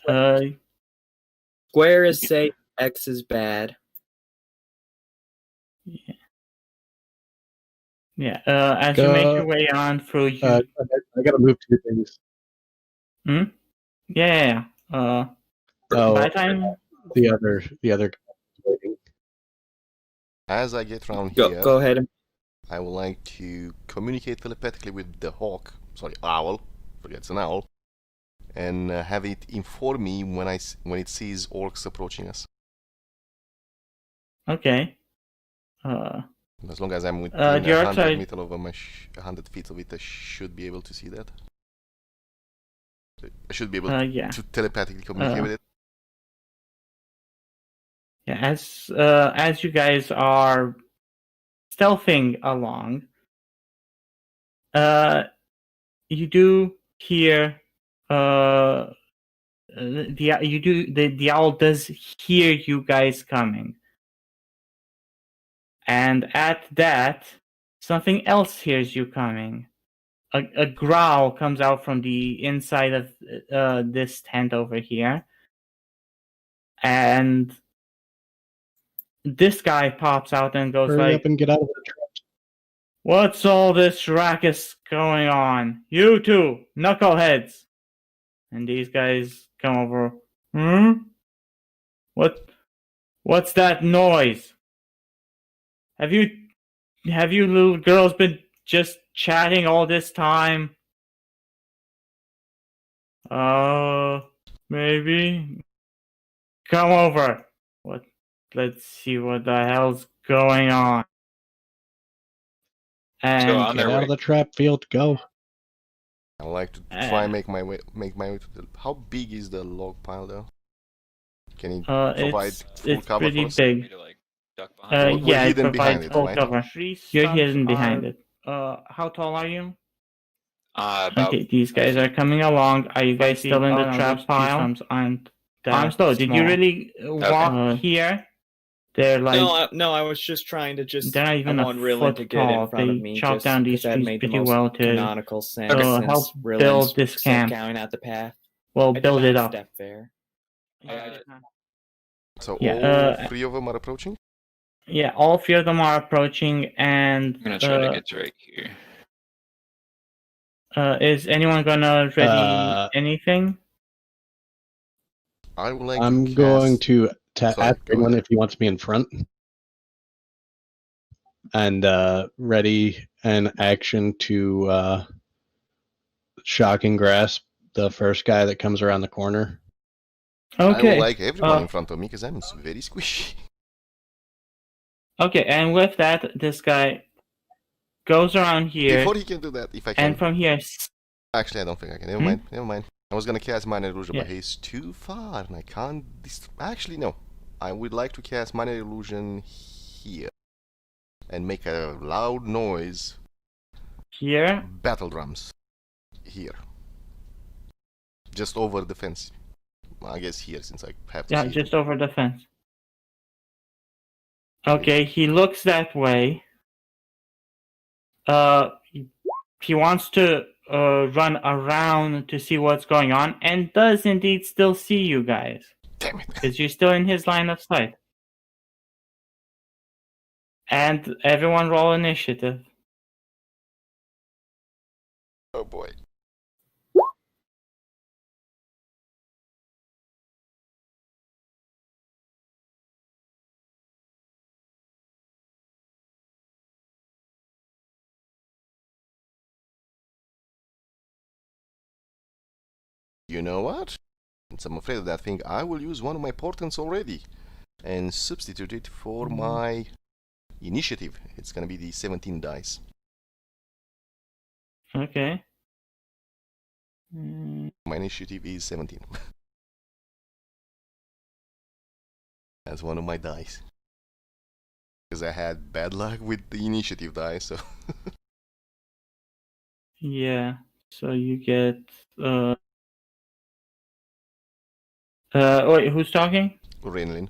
Square is safe, X is bad. Yeah. As you make your way on through, you. I gotta move 2 things. Yeah. Oh, By the time. the other waiting. As I get around here, Go ahead. I would like to communicate telepathically with the owl. Forget it's an owl. And have it inform me when it sees orcs approaching us. Okay. As long as I'm within the orcs 100 are- meter of 100 feet of it, I should be able to see that. I should be able yeah. to telepathically communicate with it. Yeah. As you guys are stealthing along, you do hear the owl does hear you guys coming, and at that, something else hears you coming. A growl comes out from the inside of this tent over here, and this guy pops out and goes Hurry like, up and get out of the trap. "What's all this ruckus going on? You two, knuckleheads!" And these guys come over. What's that noise? Have you little girls been just chatting all this time? Maybe. Come over. Let's see what the hell's going on. And So on Get their out way. of the trap field. Go. I would like to try and make my way to the. How big is the log pile though? Can it provide full it's cover pretty for us? big. Me to, like, duck behind. We're Yeah, it hidden behind provides it, full right? cover. You're hidden behind it. How tall are you? About Okay, these guys are coming along. Are you guys still in the trap pile? I'm slow. Did you really walk here? They're like No, I was just trying to they're not even I a want Rinlin foot to get tall. in front They of me. chop just down these because that trees made the pretty most well to canonical sense help since build Rinlin's this camp. going out the path. Well, I did build not it up. step there. So Yeah, all 3 of them are approaching? Yeah, all 3 of them are approaching, and I'm gonna try to get to right here. is anyone gonna ready anything? I would like I'm to going to Sorry, ask go anyone ahead. if he wants me in front. And ready an action to shocking grasp the first guy that comes around the corner. Okay. I would like everyone in front of me because I'm very squishy. Okay, and with that, this guy goes around here, Before he can do that, if I can. and from here Actually, I don't think I can. Never mind. Never mind. I was gonna cast Minor Illusion, but he's too far, and I can't. Actually, no. I would like to cast Minor Illusion here and make a loud noise. Here? Battle drums. Here. Just over the fence. I guess here, since I have to see. Yeah, just over the fence. Okay, he looks that way. He wants to run around to see what's going on, and does indeed still see you guys. Damn it. Because you're still in his line of sight. And everyone roll initiative. Oh boy. You know what? Since I'm afraid of that thing, I will use one of my portents already and substitute it for my initiative. It's gonna be the 17 dice. Okay. My initiative is 17. That's one of my dice. Because I had bad luck with the initiative dice, so... Yeah. So you get wait, who's talking? Rinlin.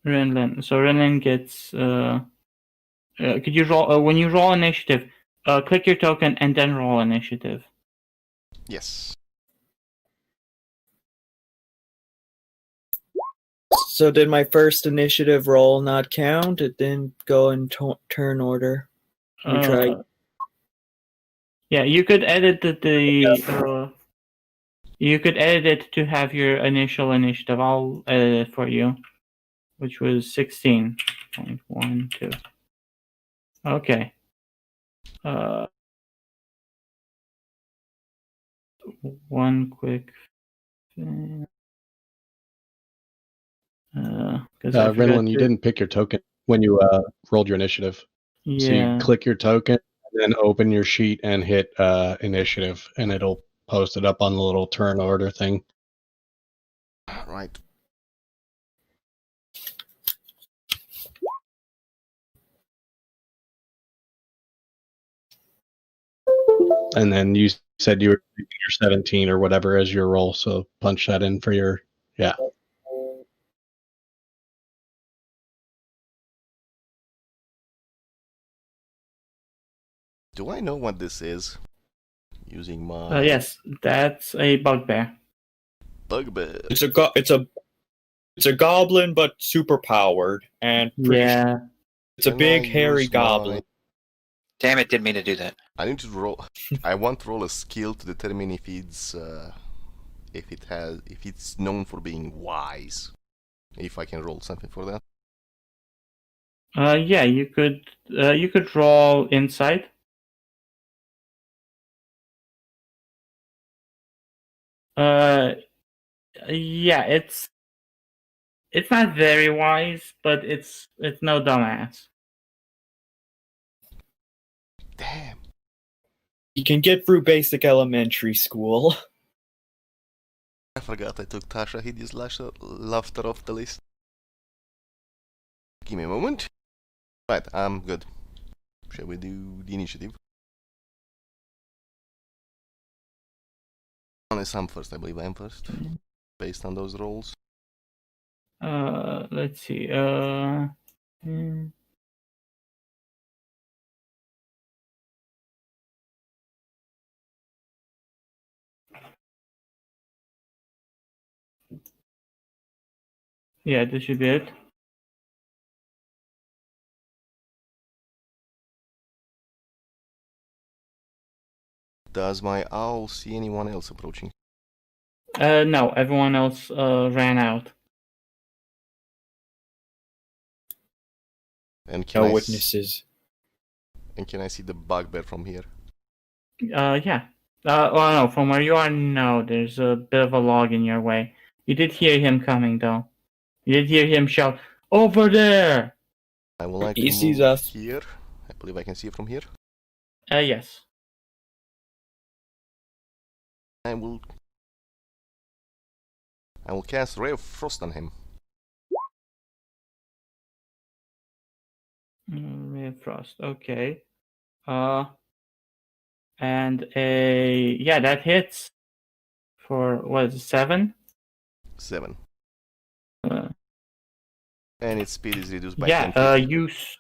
Rinlin. So Rinlin gets could you roll when you roll initiative, click your token and then roll initiative. Yes. So did my first initiative roll not count? It didn't go in turn order. We tried. Yeah, you could edit you could edit it to have your initial initiative. I'll edit it for you, which was 16.12. Okay. One quick thing. Rinlin, you didn't pick your token when you rolled your initiative. Yeah. So you click your token, and then open your sheet and hit initiative, and it'll post it up on the little turn order thing. Right. And then you said you were taking your 17 or whatever as your roll, so punch that in for your, yeah. Do I know what this is? Using my... Yes, that's a bugbear. Bugbear. It's a goblin, but super powered, and Yeah. it's a Can big I hairy use goblin. Damn it! Didn't mean to do that. I need to roll... I want to roll a skill to determine if it's... if it's known for being wise. If I can roll something for that. Yeah, you could roll insight. Yeah, it's not very wise, but it's no dumbass. Damn. You can get through basic elementary school. I forgot I took Tasha Hideous Laughter off the list. Give me a moment. Right, I'm good. Shall we do the initiative? Unless I'm first, I believe I'm first. Based on those rolls. Let's see. Yeah, this should be it. Does my owl see anyone else approaching? No, everyone else ran out. And can No I witnesses. And can I see the bugbear from here? Yeah. Well, no, from where you are, no. There's a bit of a log in your way. You did hear him coming, though. You did hear him shout, "Over there!" I would like He to sees move us. here. I believe I can see it from here. Yes. I will cast Ray of Frost on him. Ray of Frost. Okay. And that hits for what is it, 7? 7. Uh, And its speed is reduced by yeah. 10 feet.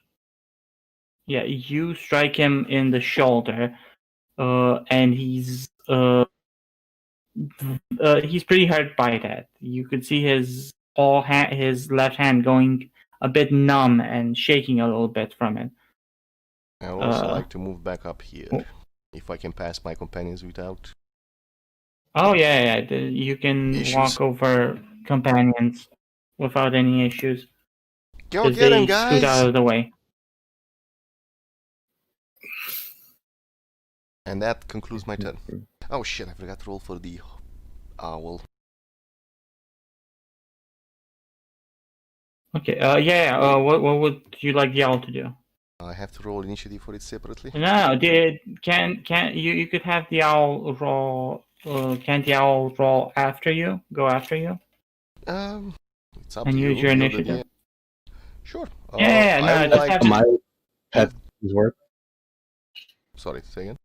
You strike him in the shoulder, and he's pretty hurt by that. You could see his left hand going a bit numb and shaking a little bit from it. I would also like to move back up here, if I can pass my companions without. Oh yeah. You can Issues. walk over companions without any issues. Go Because get him, they scoot guys! out of the way. And that concludes my turn. Oh shit, I forgot to roll for the owl. Okay. What would you like the owl to do? I have to roll initiative for it separately. No. You could have the owl roll? Can't the owl roll after you? Go after you? It's up And to use you. your You're the initiative. DM. Sure. Yeah, no, I would just like. have My pet is work. Sorry, say again.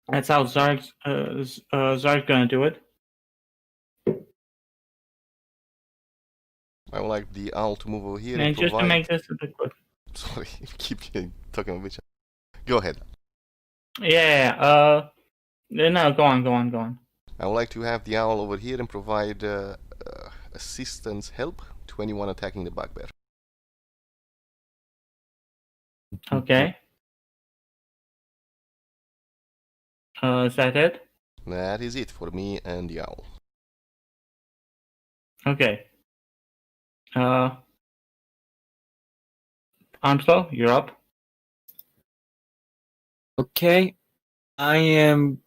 That's how Zark's gonna do it. I would like the owl to move over here And and just to provide. make this a bit quick. Sorry, keep talking about which. Go ahead. Yeah. No, go on. I would like to have the owl over here and provide assistance help to anyone attacking the bugbear. Okay. Is that it? That is it for me and the owl. Okay. Armslow, you're up. Okay. I am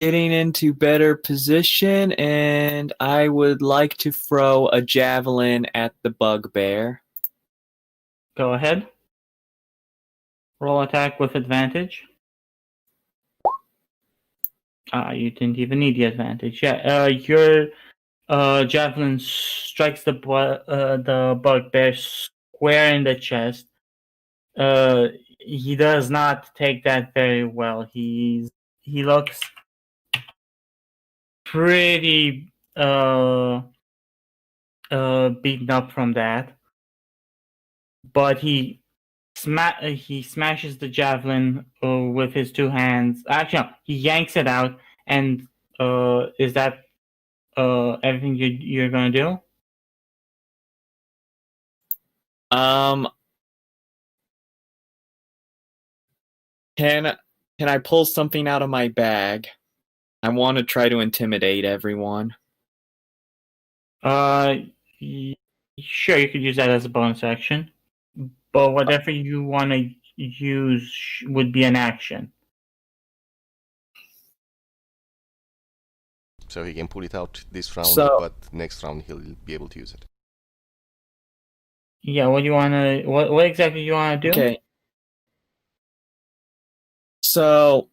getting into better position, and I would like to throw a javelin at the bugbear. Go ahead. Roll attack with advantage. You didn't even need the advantage. Yeah. Your javelin strikes the bugbear square in the chest. He does not take that very well. He looks pretty beaten up from that, but he smashes the javelin with his 2 hands. Actually, no, he yanks it out. And is that everything you're gonna do? Can I pull something out of my bag? I want to try to intimidate everyone. Sure, you could use that as a bonus action, but whatever you want to use would be an action. So he can pull it out this round, but next round he'll be able to use it. Yeah, what do you want to? What exactly do you want to do? Okay. So,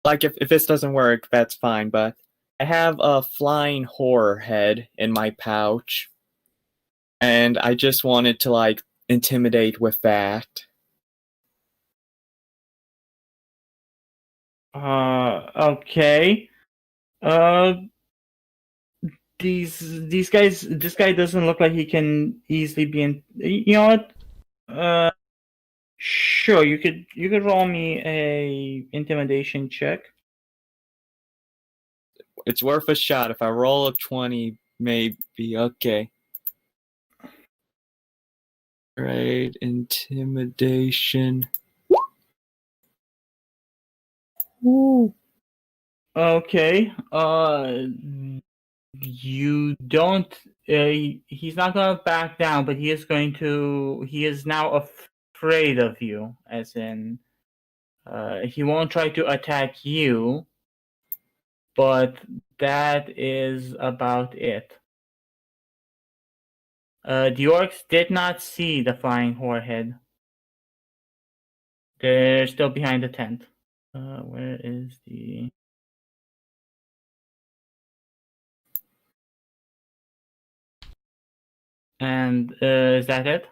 like, if this doesn't work, that's fine, but I have a flying horror head in my pouch, and I just wanted to, like, intimidate with that. Okay. These guys. This guy doesn't look like he can easily be in. You know what? Sure. You could roll me a intimidation check. It's worth a shot. If I roll a 20, maybe. Okay. Right, intimidation. Ooh. Okay. You don't. He's not gonna back down, but he is going to. He is now afraid of you, as in, he won't try to attack you. But that is about it. The orcs did not see the flying warhead. They're still behind the tent. Where is the... And is that it?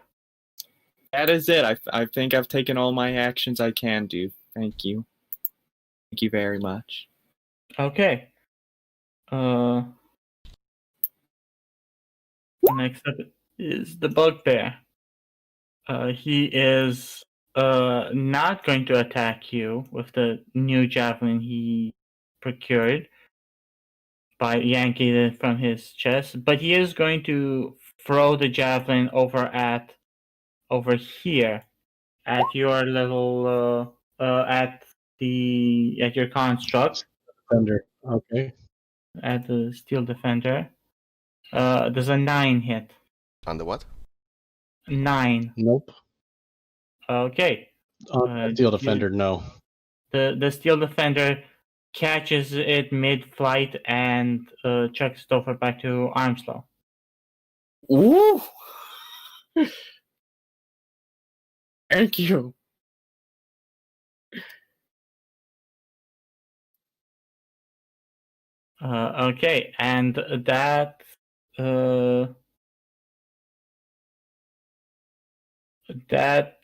That is it. I think I've taken all my actions I can do. Thank you. Thank you very much. Okay. Next up is the bugbear. He is not going to attack you with the new javelin he procured by yanking it from his chest, but he is going to throw the javelin over here at your little at your construct, Defender. Okay. at the steel defender. There's a 9 hit. On the what? 9. Nope. Okay. On Steel Defender, no. The steel defender catches it mid-flight and chucks it over back to Armslow. Ooh! Thank you. Okay, and that that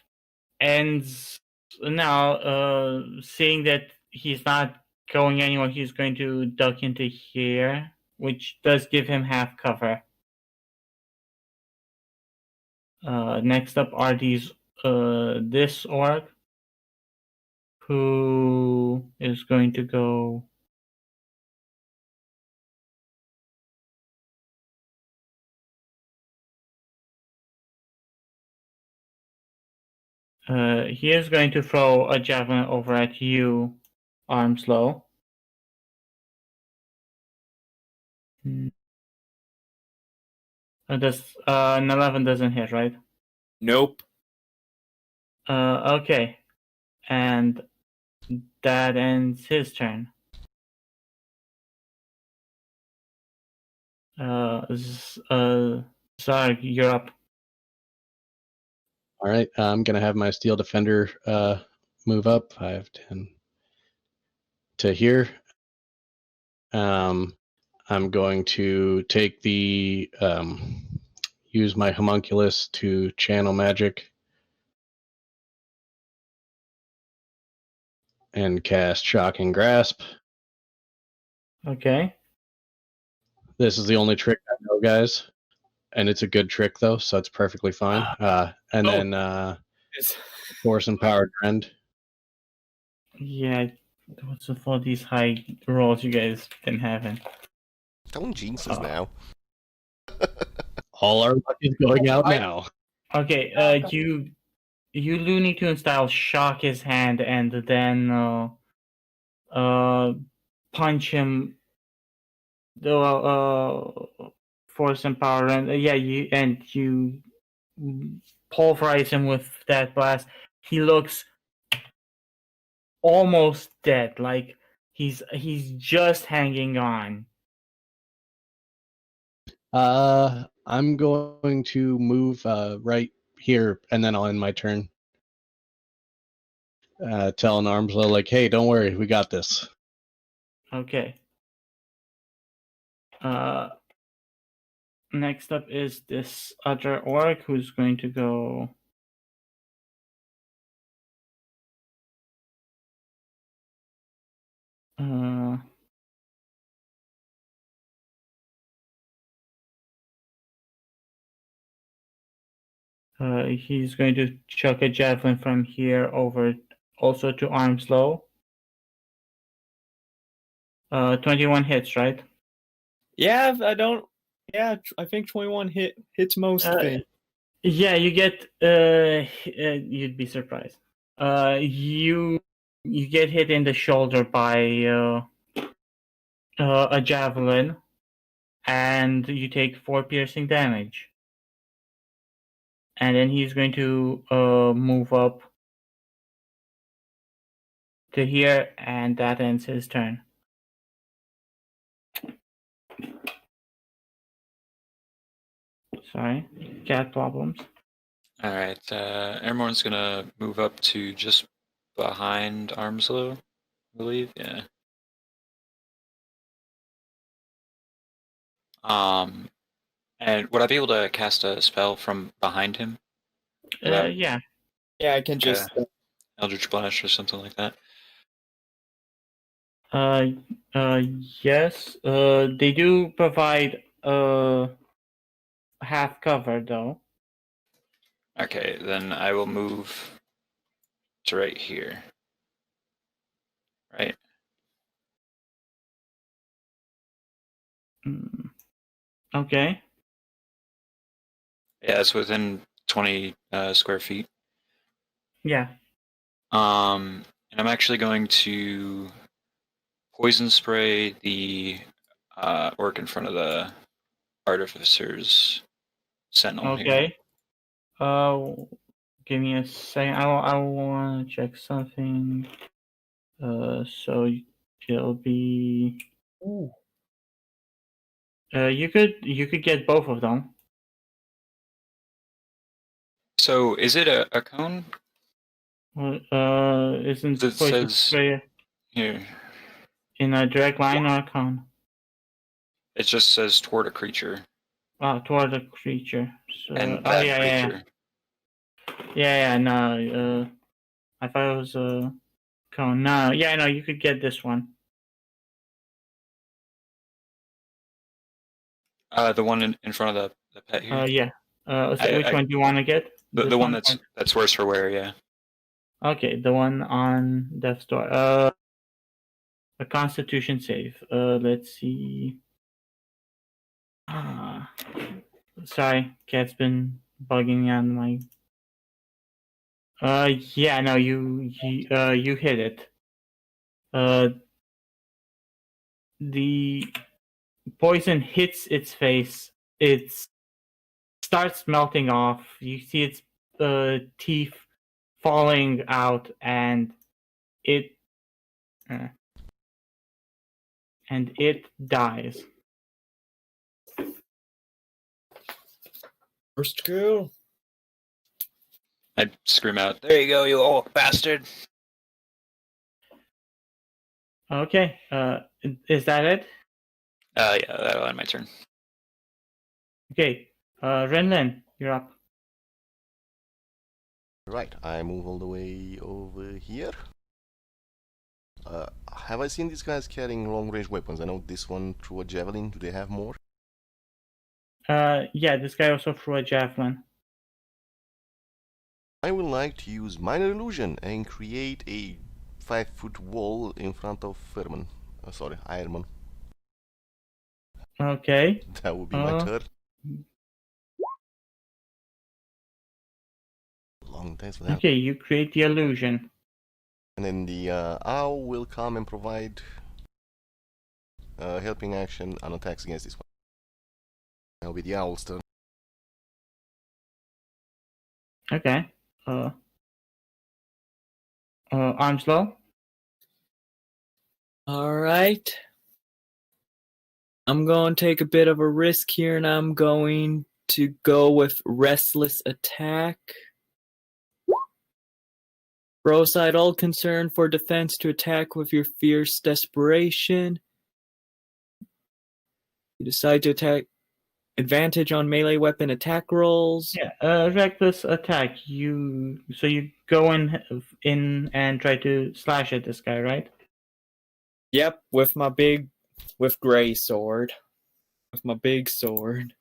ends now. Seeing that he's not going anywhere, he's going to duck into here, which does give him half cover. Next up are these this orc, who is going to go. He is going to throw a javelin over at you, Armslow. Does an 11 doesn't hit, right? Nope. Okay, and that ends his turn. Zarg, you're up. All right. I'm going to have my Steel Defender move up 5, 10 to here. I'm going to take the use my homunculus to channel magic and cast Shocking Grasp. Okay. This is the only trick I know, guys, and it's a good trick though, so it's perfectly fine. Then Force and Power Trend. Yeah, what's with all these high rolls you guys been having? Don't jinx us now. All our luck is going out now. Okay, you Looney Tune style shock his hand and then punch him. Force and power, and you pulverize him with that blast. He looks almost dead, like he's just hanging on. I'm going to move right here, and then I'll end my turn. Telling Armslow, like, hey, don't worry, we got this. Okay. Next up is this other orc who's going to go. He's going to chuck a javelin from here over also to Armslow. 21 hits, right? Yeah, I think 21 hits most things. Yeah, you get. You'd be surprised. You get hit in the shoulder by a javelin, and you take 4 piercing damage. And then he's going to move up to here, and that ends his turn. Sorry, cat problems. All right, Airborne's gonna move up to just behind Armslow, I believe. Yeah. And would I be able to cast a spell from behind him? Without Yeah. Yeah, I can just. Eldritch Blast or something like that? Yes. They do provide half cover though. Okay, then I will move to right here. Right? Okay. Yeah, it's within 20 square feet. Yeah. And I'm actually going to poison spray the orc in front of the artificer's sentinel here. Okay. Give me a second. I want to check something. So it'll be. Ooh. You could get both of them. So is it a cone? Isn't It poison says spray here. in a direct line or a cone? It just says toward a creature. Toward the creature. So, And that creature. Yeah. No. I thought it was a cone. No. Yeah. No. You could get this one. The one in front of the pet here. Yeah. So which one do you want to get? The one that's worse for wear, yeah. Okay, the one on Death's Door. A Constitution save. Let's see. Sorry, cat's been bugging on my. Yeah, no, you hit it. The poison hits its face. It starts melting off. You see its teeth falling out, and it dies. First kill. I'd scream out, "There you go, you old bastard!" Okay. Is that it? Yeah, that'll end my turn. Okay. Rinlin, you're up. Right, I move all the way over here. Have I seen these guys carrying long-range weapons? I know this one threw a javelin. Do they have more? Yeah, this guy also threw a javelin. I would like to use Minor Illusion and create a 5-foot wall in front of Ironman. Okay. That would be my turn. Long thanks for that. Okay, you create the illusion. And then the owl will come and provide helping action on attacks against this one. That'll be the owl's turn. Okay. Arms low. Alright. I'm going to take a bit of a risk here, and I'm going to go with Restless Attack. Throw aside all concern for defense to attack with your fierce desperation. You decide to attack. Advantage on melee weapon attack rolls. Yeah, reckless attack. You go in and try to slash at this guy, right? Yep, with gray sword. With my big sword.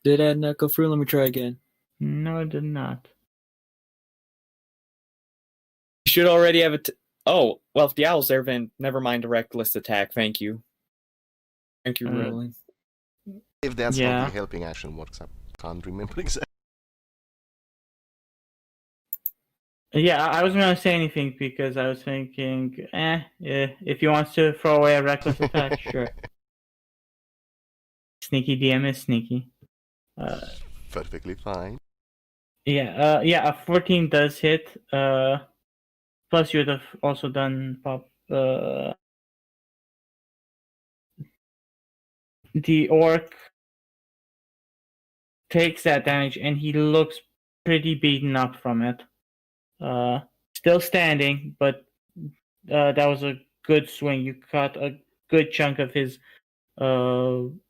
Did that not go through? Let me try again. No, it did not. You should already have it. Oh, well, if the owl's there, then never mind a reckless attack. Thank you. Thank you, Rinlin. If that's how the helping action works, I can't remember exactly. Yeah, I wasn't gonna say anything because I was thinking, if he wants to throw away a reckless attack, sure. Sneaky DM is sneaky. Perfectly fine. Yeah, a 14 does hit. Plus, you would have also done pop. The orc takes that damage, and he looks pretty beaten up from it. Still standing, but that was a good swing. You cut a good chunk of his down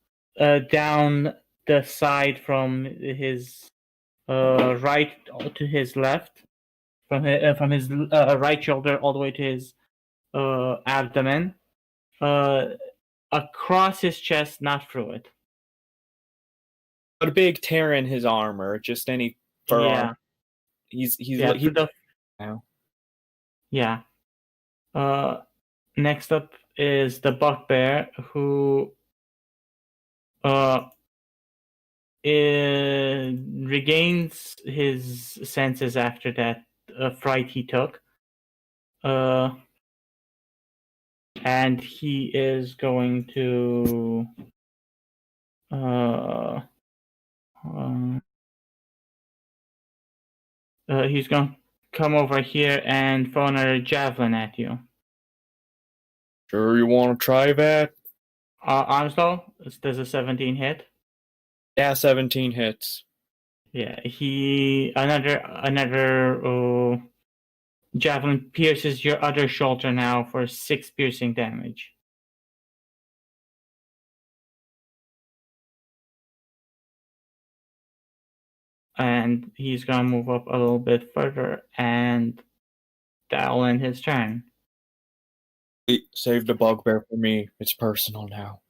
the side from his right to his left, from his right shoulder all the way to his abdomen, across his chest, not through it. But a big tear in his armor, just any fur Yeah. armor. He's Yeah, now. Yeah. Next up is the bugbear, who regains his senses after that fright he took. And he is going to he's going to come over here and throw another javelin at you. Sure you want to try that? Onslow, does a 17 hit? Yeah, 17 hits. Yeah, another javelin pierces your other shoulder now for 6 piercing damage. And he's gonna move up a little bit further, and that'll end his turn. Save the bugbear for me. It's personal now.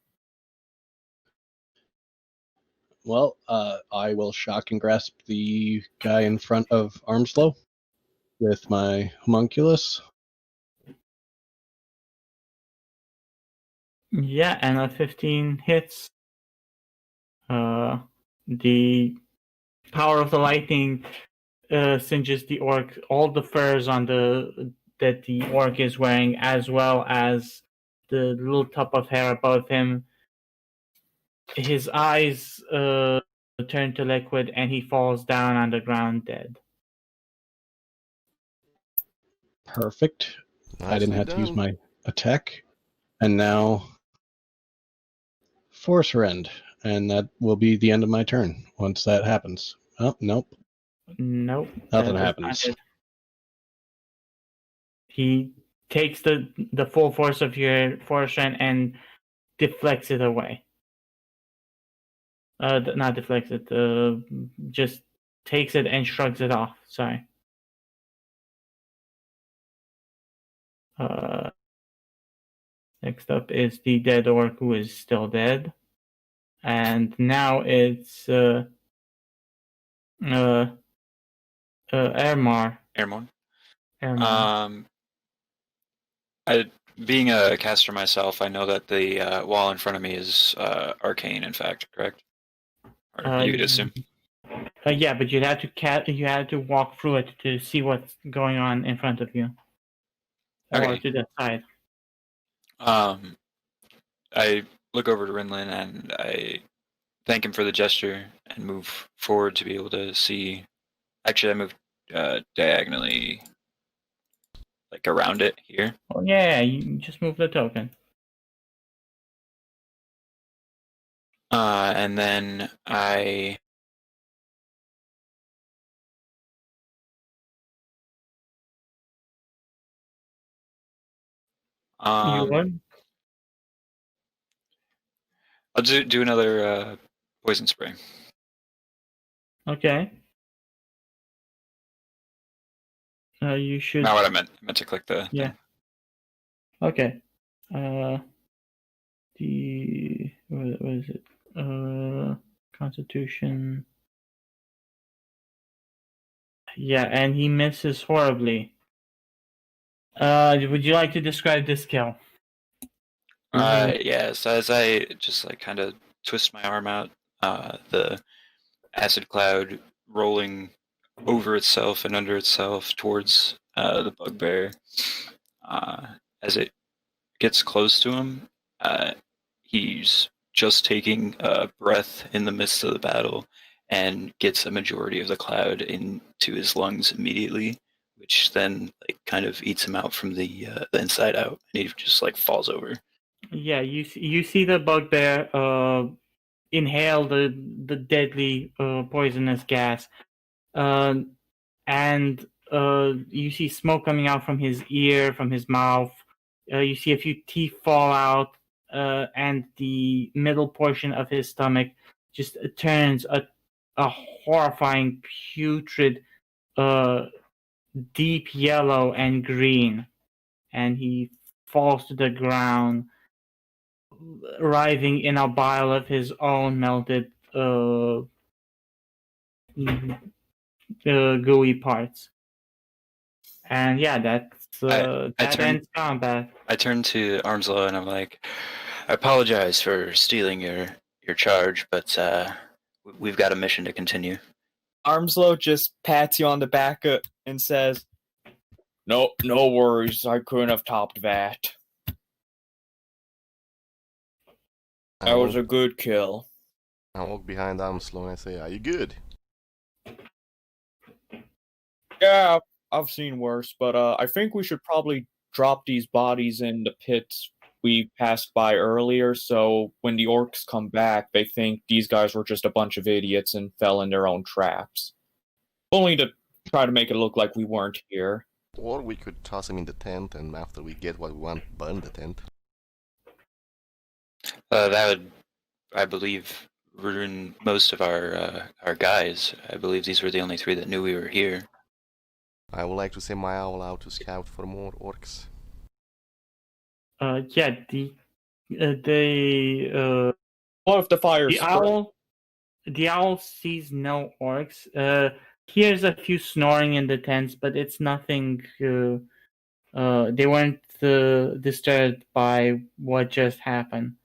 Well, I will shock and grasp the guy in front of Armslow with my homunculus. Yeah, and a 15 hits. The power of the lightning singes the orc, all the furs on that the orc is wearing, as well as the little tuft of hair above him. His eyes turn to liquid, and he falls down on the ground dead. Perfect. I didn't Nicely have to use done. my attack. And now Force Rend. And that will be the end of my turn once that happens. Oh, nope. Nope. Nothing that is happens. not it. He takes the full force of your force and deflects it away. Not deflects it. Just takes it and shrugs it off. Sorry. Next up is the dead orc, who is still dead, and now it's Ermar. Airborne. Ermar. Being a caster myself, I know that the wall in front of me is arcane. In fact, correct? Or you would assume. Yeah, but you had to walk through it to see what's going on in front of you, or Okay. to the side. I look over to Rinlin and I thank him for the gesture and move forward to be able to see. Actually, I move diagonally, like around it here. Oh yeah, you just move the token. And then I You would? I'll do another poison spray. Okay. You should. Not what I meant. I meant to click the Yeah. thing. Okay. What is it? Constitution. Yeah, and he misses horribly. Would you like to describe this kill? Yeah, so as I just like kind of twist my arm out, the acid cloud rolling over itself and under itself towards the bugbear. As it gets close to him, he's just taking a breath in the midst of the battle and gets a majority of the cloud into his lungs immediately, which then like kind of eats him out from the inside out, and he just like falls over. Yeah, you see the bugbear inhale the deadly poisonous gas, and you see smoke coming out from his ear, from his mouth. You see a few teeth fall out, and the middle portion of his stomach just turns a horrifying, putrid, deep yellow and green, and he falls to the ground, writhing in a bile of his own melted gooey parts. And yeah, that ends combat. I turn to Armslow and I'm like, I apologize for stealing your charge, but we've got a mission to continue. Armslow just pats you on the back and says, "No worries. I couldn't have topped that. That was a good kill." I walk behind Armslow and I say, "Are you good?" Yeah, I've seen worse, but I think we should probably drop these bodies in the pits we passed by earlier, so when the orcs come back, they think these guys were just a bunch of idiots and fell in their own traps. Only to try to make it look like we weren't here. Or we could toss him in the tent, and after we get what we want, burn the tent. That would, I believe, ruin most of our guys. I believe these were the only 3 that knew we were here. I would like to send my owl out to scout for more orcs. Yeah, What if the fire the owl sees no orcs. Hears a few snoring in the tents, but it's nothing. They weren't disturbed by what just happened.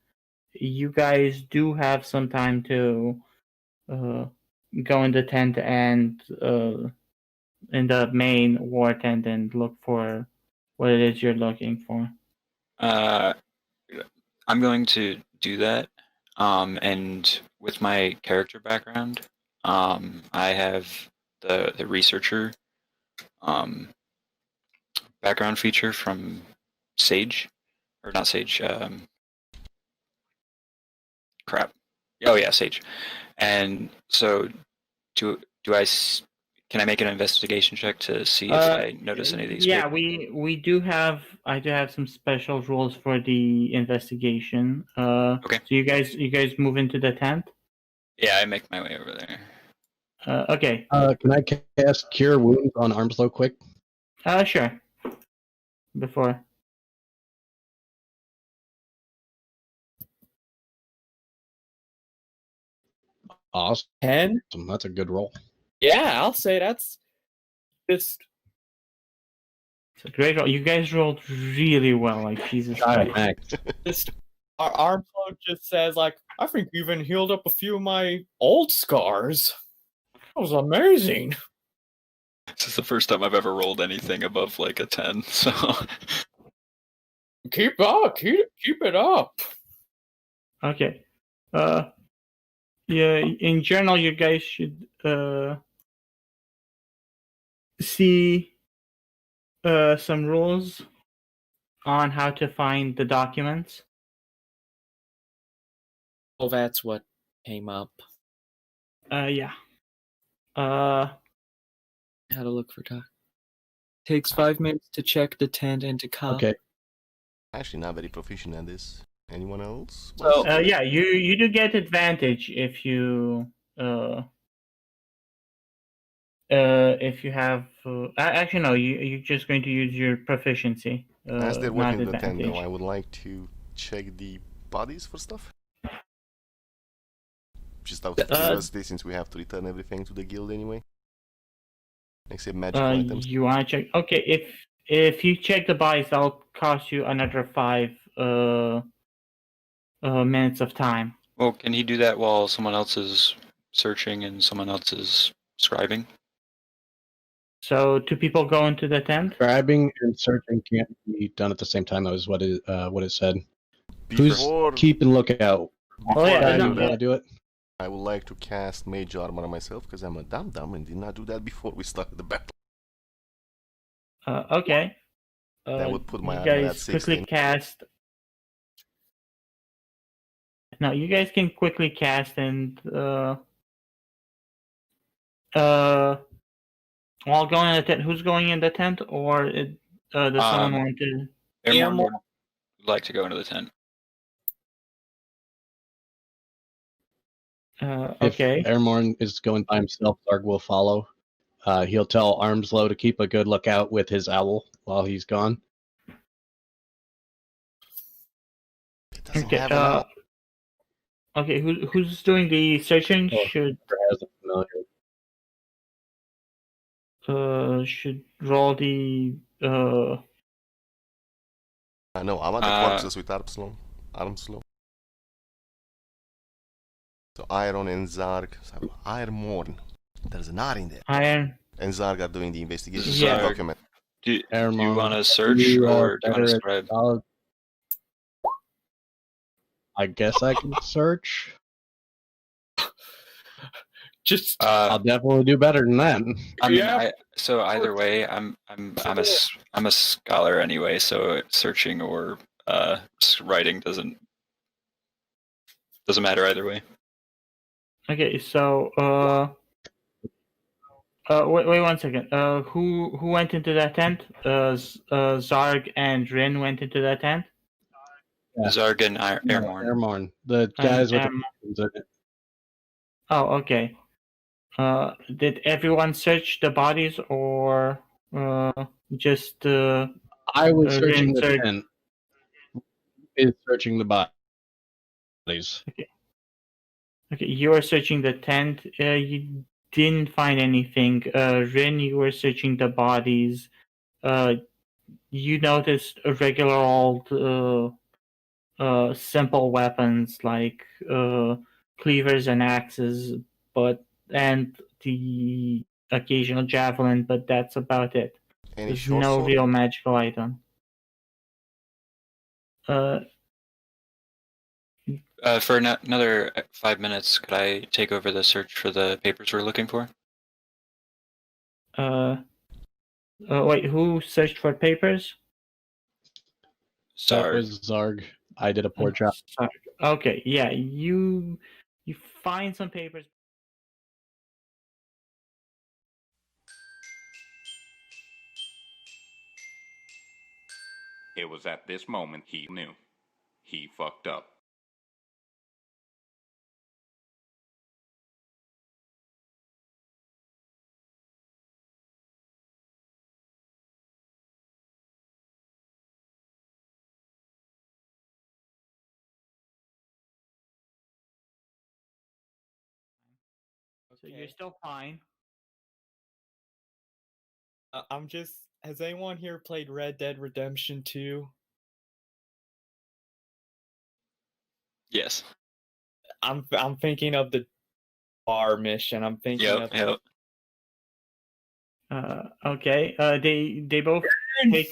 You guys do have some time to go in the tent and in the main war tent and look for what it is you're looking for. I'm going to do that. And with my character background, I have the researcher background feature from Sage, or not Sage. Crap. Oh yeah, Sage. And so, can I make an investigation check to see if I notice any of these? Yeah, people? I do have some special rules for the investigation. Okay. So you guys move into the tent. Yeah, I make my way over there. Okay. Can I cast Cure Wounds on Armslow quick? Sure. Before. Awesome. 10? That's a good roll. Yeah, I'll say that's just... It's a great roll. You guys rolled really well, like Jesus Christ. Just our Armslow just says, like, I think you even healed up a few of my old scars. That was amazing. This is the first time I've ever rolled anything above like a 10, so Keep it up. Okay. Yeah, in general you guys should see some rules on how to find the documents. Well, that's what came up. Yeah. How to look for doc. Takes 5 minutes to check the tent and to cop. Okay. Actually, not very proficient at this. Anyone else? So, yeah, you do get advantage if you have actually no, you're just going to use your proficiency. As they're not working the tent, advantage. though, I would like to check the bodies for stuff. Just out of curiosity, since we have to return everything to the guild anyway. Except magical items. You want to check? Okay, if you check the bodies, that'll cost you another 5 minutes of time. well, can he do that while someone else is searching and someone else is scribing? So 2 people go into the tent. Scribing and searching can't be done at the same time. That was what it said. Before, Who's keeping lookout? Oh yeah, You no, want to do it? I would like to cast Mage Armor on myself, because I'm a dum-dum and did not do that before we started the battle. okay. That would put my you armor at guys quickly 16. cast. No, you guys can quickly cast and While going in the tent, who's going in the tent, or does someone want to? Airmorn would like to go into the tent. Okay. If Airmorn is going by himself, Zarg will follow. He'll tell Armslow to keep a good lookout with his owl while he's gone. It doesn't Okay. have an owl. Okay. Who's doing the searching? Oh. Should roll the No, I'm at the corpses with Armslow. So Iron and Zarg. So Ironmorn. There's an R in there. iron. And Zarg are doing the investigation. Yeah. So document. Do you Airmorn, want to search or do you want to scribe? I guess I can search. Just I'll definitely do better than that. I mean, so either way, I'm a scholar anyway, so searching or writing doesn't matter either way. Okay. So wait 1 second. Who went into that tent? Zarg and Rin went into that tent. Yeah. Zarg and Airmorn. Airmorn. The guys with the Oh, okay. Did everyone search the bodies, or just? I was searching the Zarg? tent. Is searching the bodies. Okay, you were searching the tent. You didn't find anything. Rin, you were searching the bodies. You noticed regular old simple weapons like cleavers and axes, and the occasional javelin, but that's about it. Any There's short no sword? real magical item. For another 5 minutes, could I take over the search for the papers we're looking for? Wait, who searched for papers? That Zarg. was Zarg. I did a poor job. Sorry. Okay, yeah, you find some papers. It was at this moment he knew. He fucked up. So you're still fine. I'm just. Has anyone here played Red Dead Redemption 2? Yes. I'm thinking of the bar mission. I'm thinking of. Yep. Okay. They both take.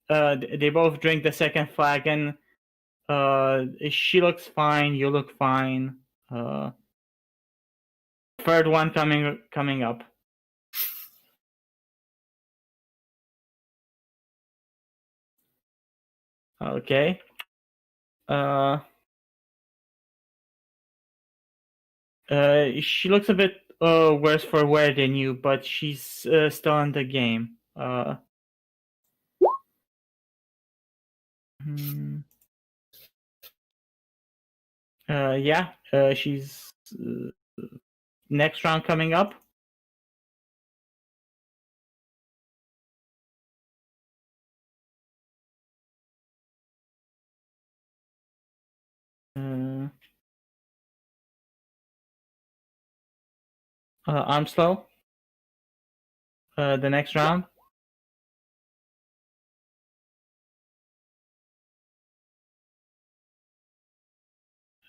They both drink the second flagon. She looks fine. You look fine. Third one coming up. Okay. She looks a bit worse for wear than you, but she's still in the game. Yeah. She's next round coming up. I'm slow. The next round.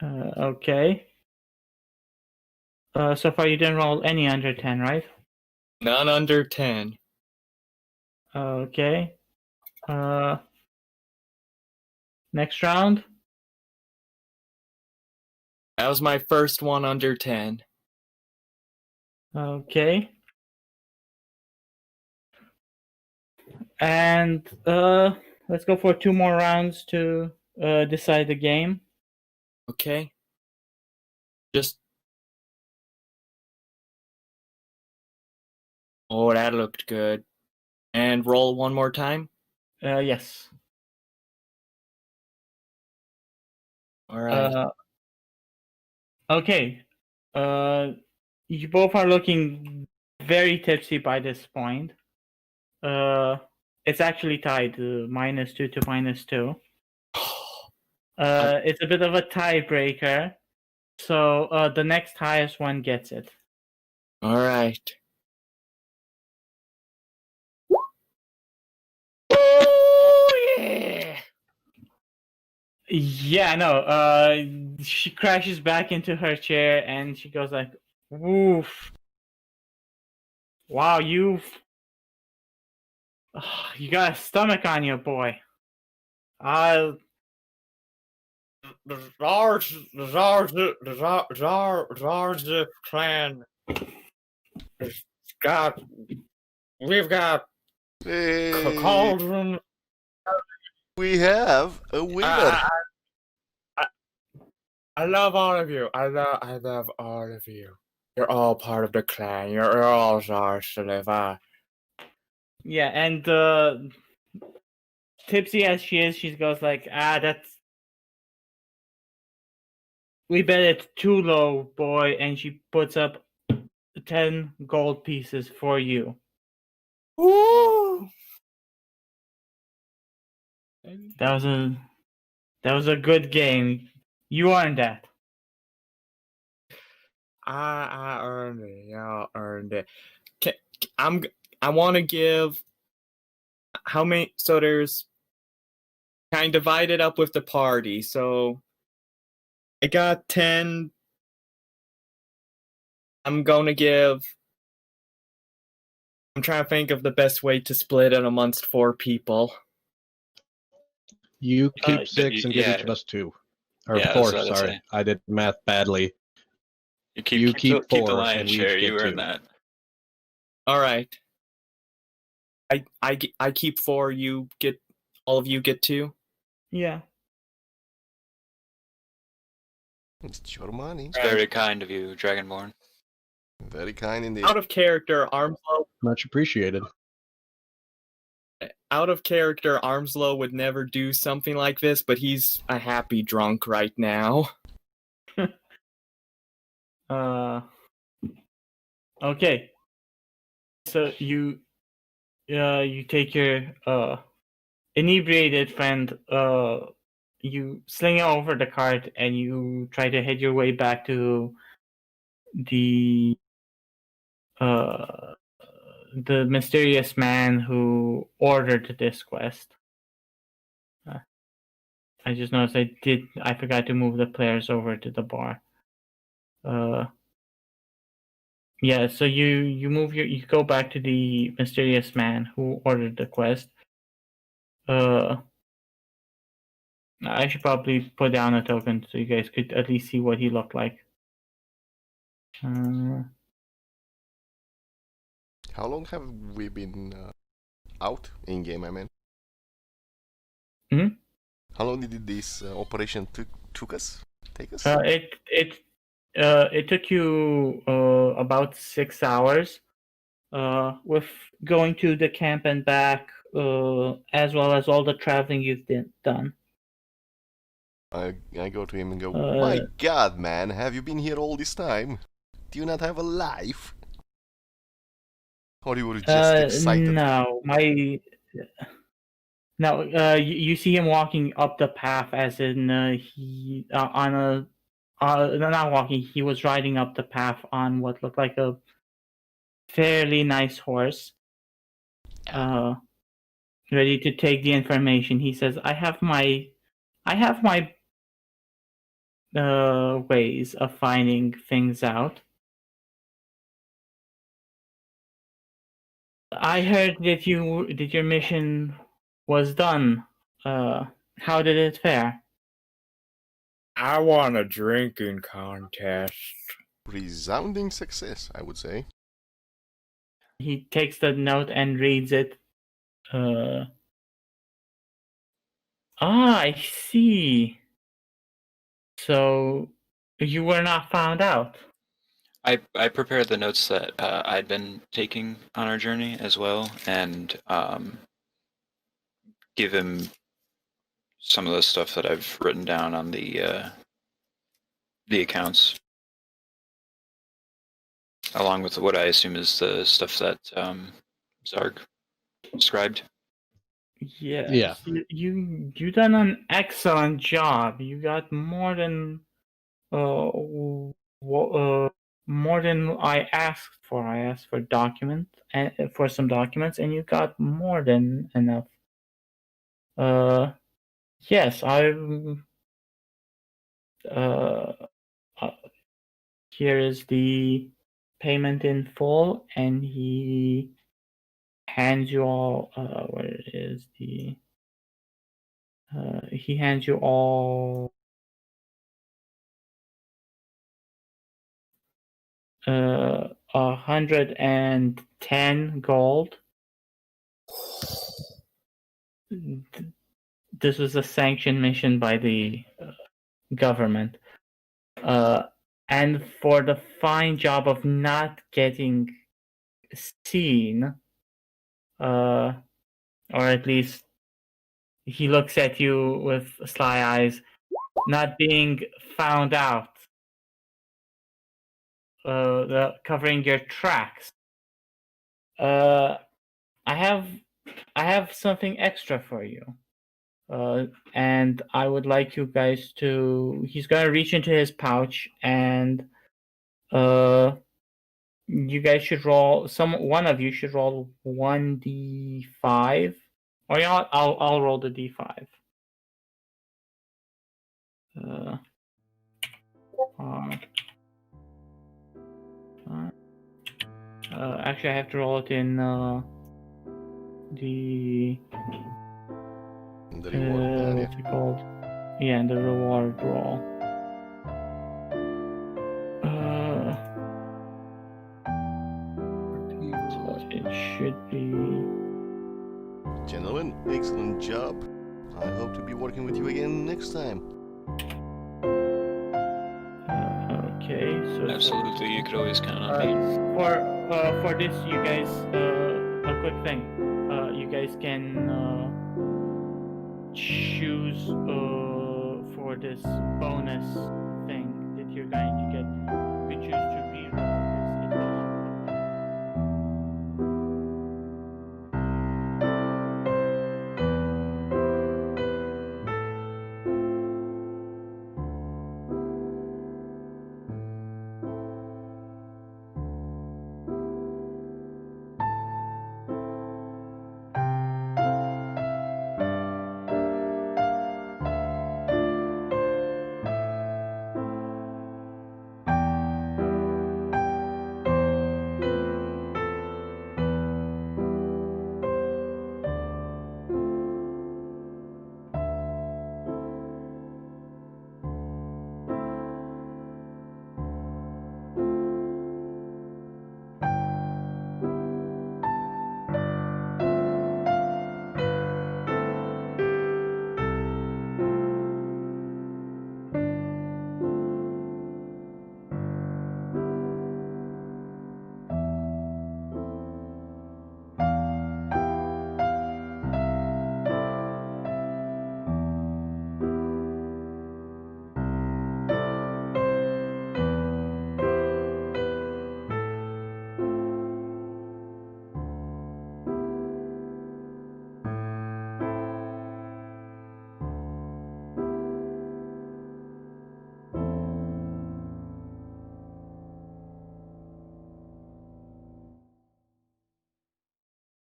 Okay. So far you didn't roll any under 10, right? None under 10. Okay. Next round. That was my first one under 10. Okay. And let's go for 2 more rounds to decide the game. Okay. Just Oh, that looked good. And roll one more time. Yes. All right. Okay. You both are looking very tipsy by this point. It's actually tied to -2 to -2. It's a bit of a tiebreaker. So the next highest one gets it. All right. Oh yeah! Yeah, no. She crashes back into her chair and she goes like, "Woof! Wow, you got a stomach on you, boy. The Zar's clan we've got Hey, cauldron. we have a winner. I love all of you. I love all of you. You're all part of the clan. You're all Zars to live. Yeah, and tipsy as she is, she goes like, that's. We bet it's too low, boy, and she puts up 10 gold pieces for you. Woo! That was a good game. You earned that. I earned it. Y'all earned it. I want to give how many? So there's kind of divided up with the party. So I got 10. I'm gonna give. I'm trying to think of the best way to split it amongst 4 people. You keep 6 and give yeah. each of us 2. Or Yeah, 4, that's what I was sorry. saying. I did math badly. You keep keep 4, the lion's and we share. each You get earned 2. that. All right. I keep 4. You get all of you get 2. Yeah. It's your money. It's very kind of you, Dragonborn. Very kind indeed. Out of character, Armslow. Much appreciated. Out of character, Armslow would never do something like this, but he's a happy drunk right now. Okay. So you take your inebriated friend, you sling it over the cart and you try to head your way back to the mysterious man who ordered this quest. I just noticed I forgot to move the players over to the bar. Yeah, so you go back to the mysterious man who ordered the quest. I should probably put down a token so you guys could at least see what he looked like. How long have we been out in game? I mean. Hmm? How long did this operation take us? It took you about 6 hours, with going to the camp and back, as well as all the traveling you've done. I go to him and go, my God, man, have you been here all this time? Do you not have a life? Or you were just excited? No, you see him walking up the path, as in he not walking. He was riding up the path on what looked like a fairly nice horse, ready to take the information. He says, "I have my ways of finding things out. I heard that your mission was done. How did it fare?" I won a drinking contest. Resounding success, I would say. He takes the note and reads it. I see. So you were not found out. I prepared the notes that I'd been taking on our journey as well, and give him some of the stuff that I've written down on the accounts, along with what I assume is the stuff that Zarg described. Yeah. You done an excellent job. You got more than more than I asked for. I asked for documents and for some documents, and you got more than enough. Yes, here is the payment in full, and he hands you all. Where is the? He hands you all 110 gold. This was a sanctioned mission by the government. And for the fine job of not getting seen, or at least he looks at you with sly eyes, not being found out, covering your tracks. I have something extra for you. And I would like you guys to. He's gonna reach into his pouch, and you guys should roll. One of you should roll 1d5, or you know what? I'll roll the d5. Actually, I have to roll it in the reward. what's it called? Yeah, in the reward roll. So it should be. Gentlemen, excellent job. I hope to be working with you again next time. Okay, so Absolutely, you could always count on me. for this, you guys, a quick thing. You guys can choose for this bonus thing that you're going to get. You could choose to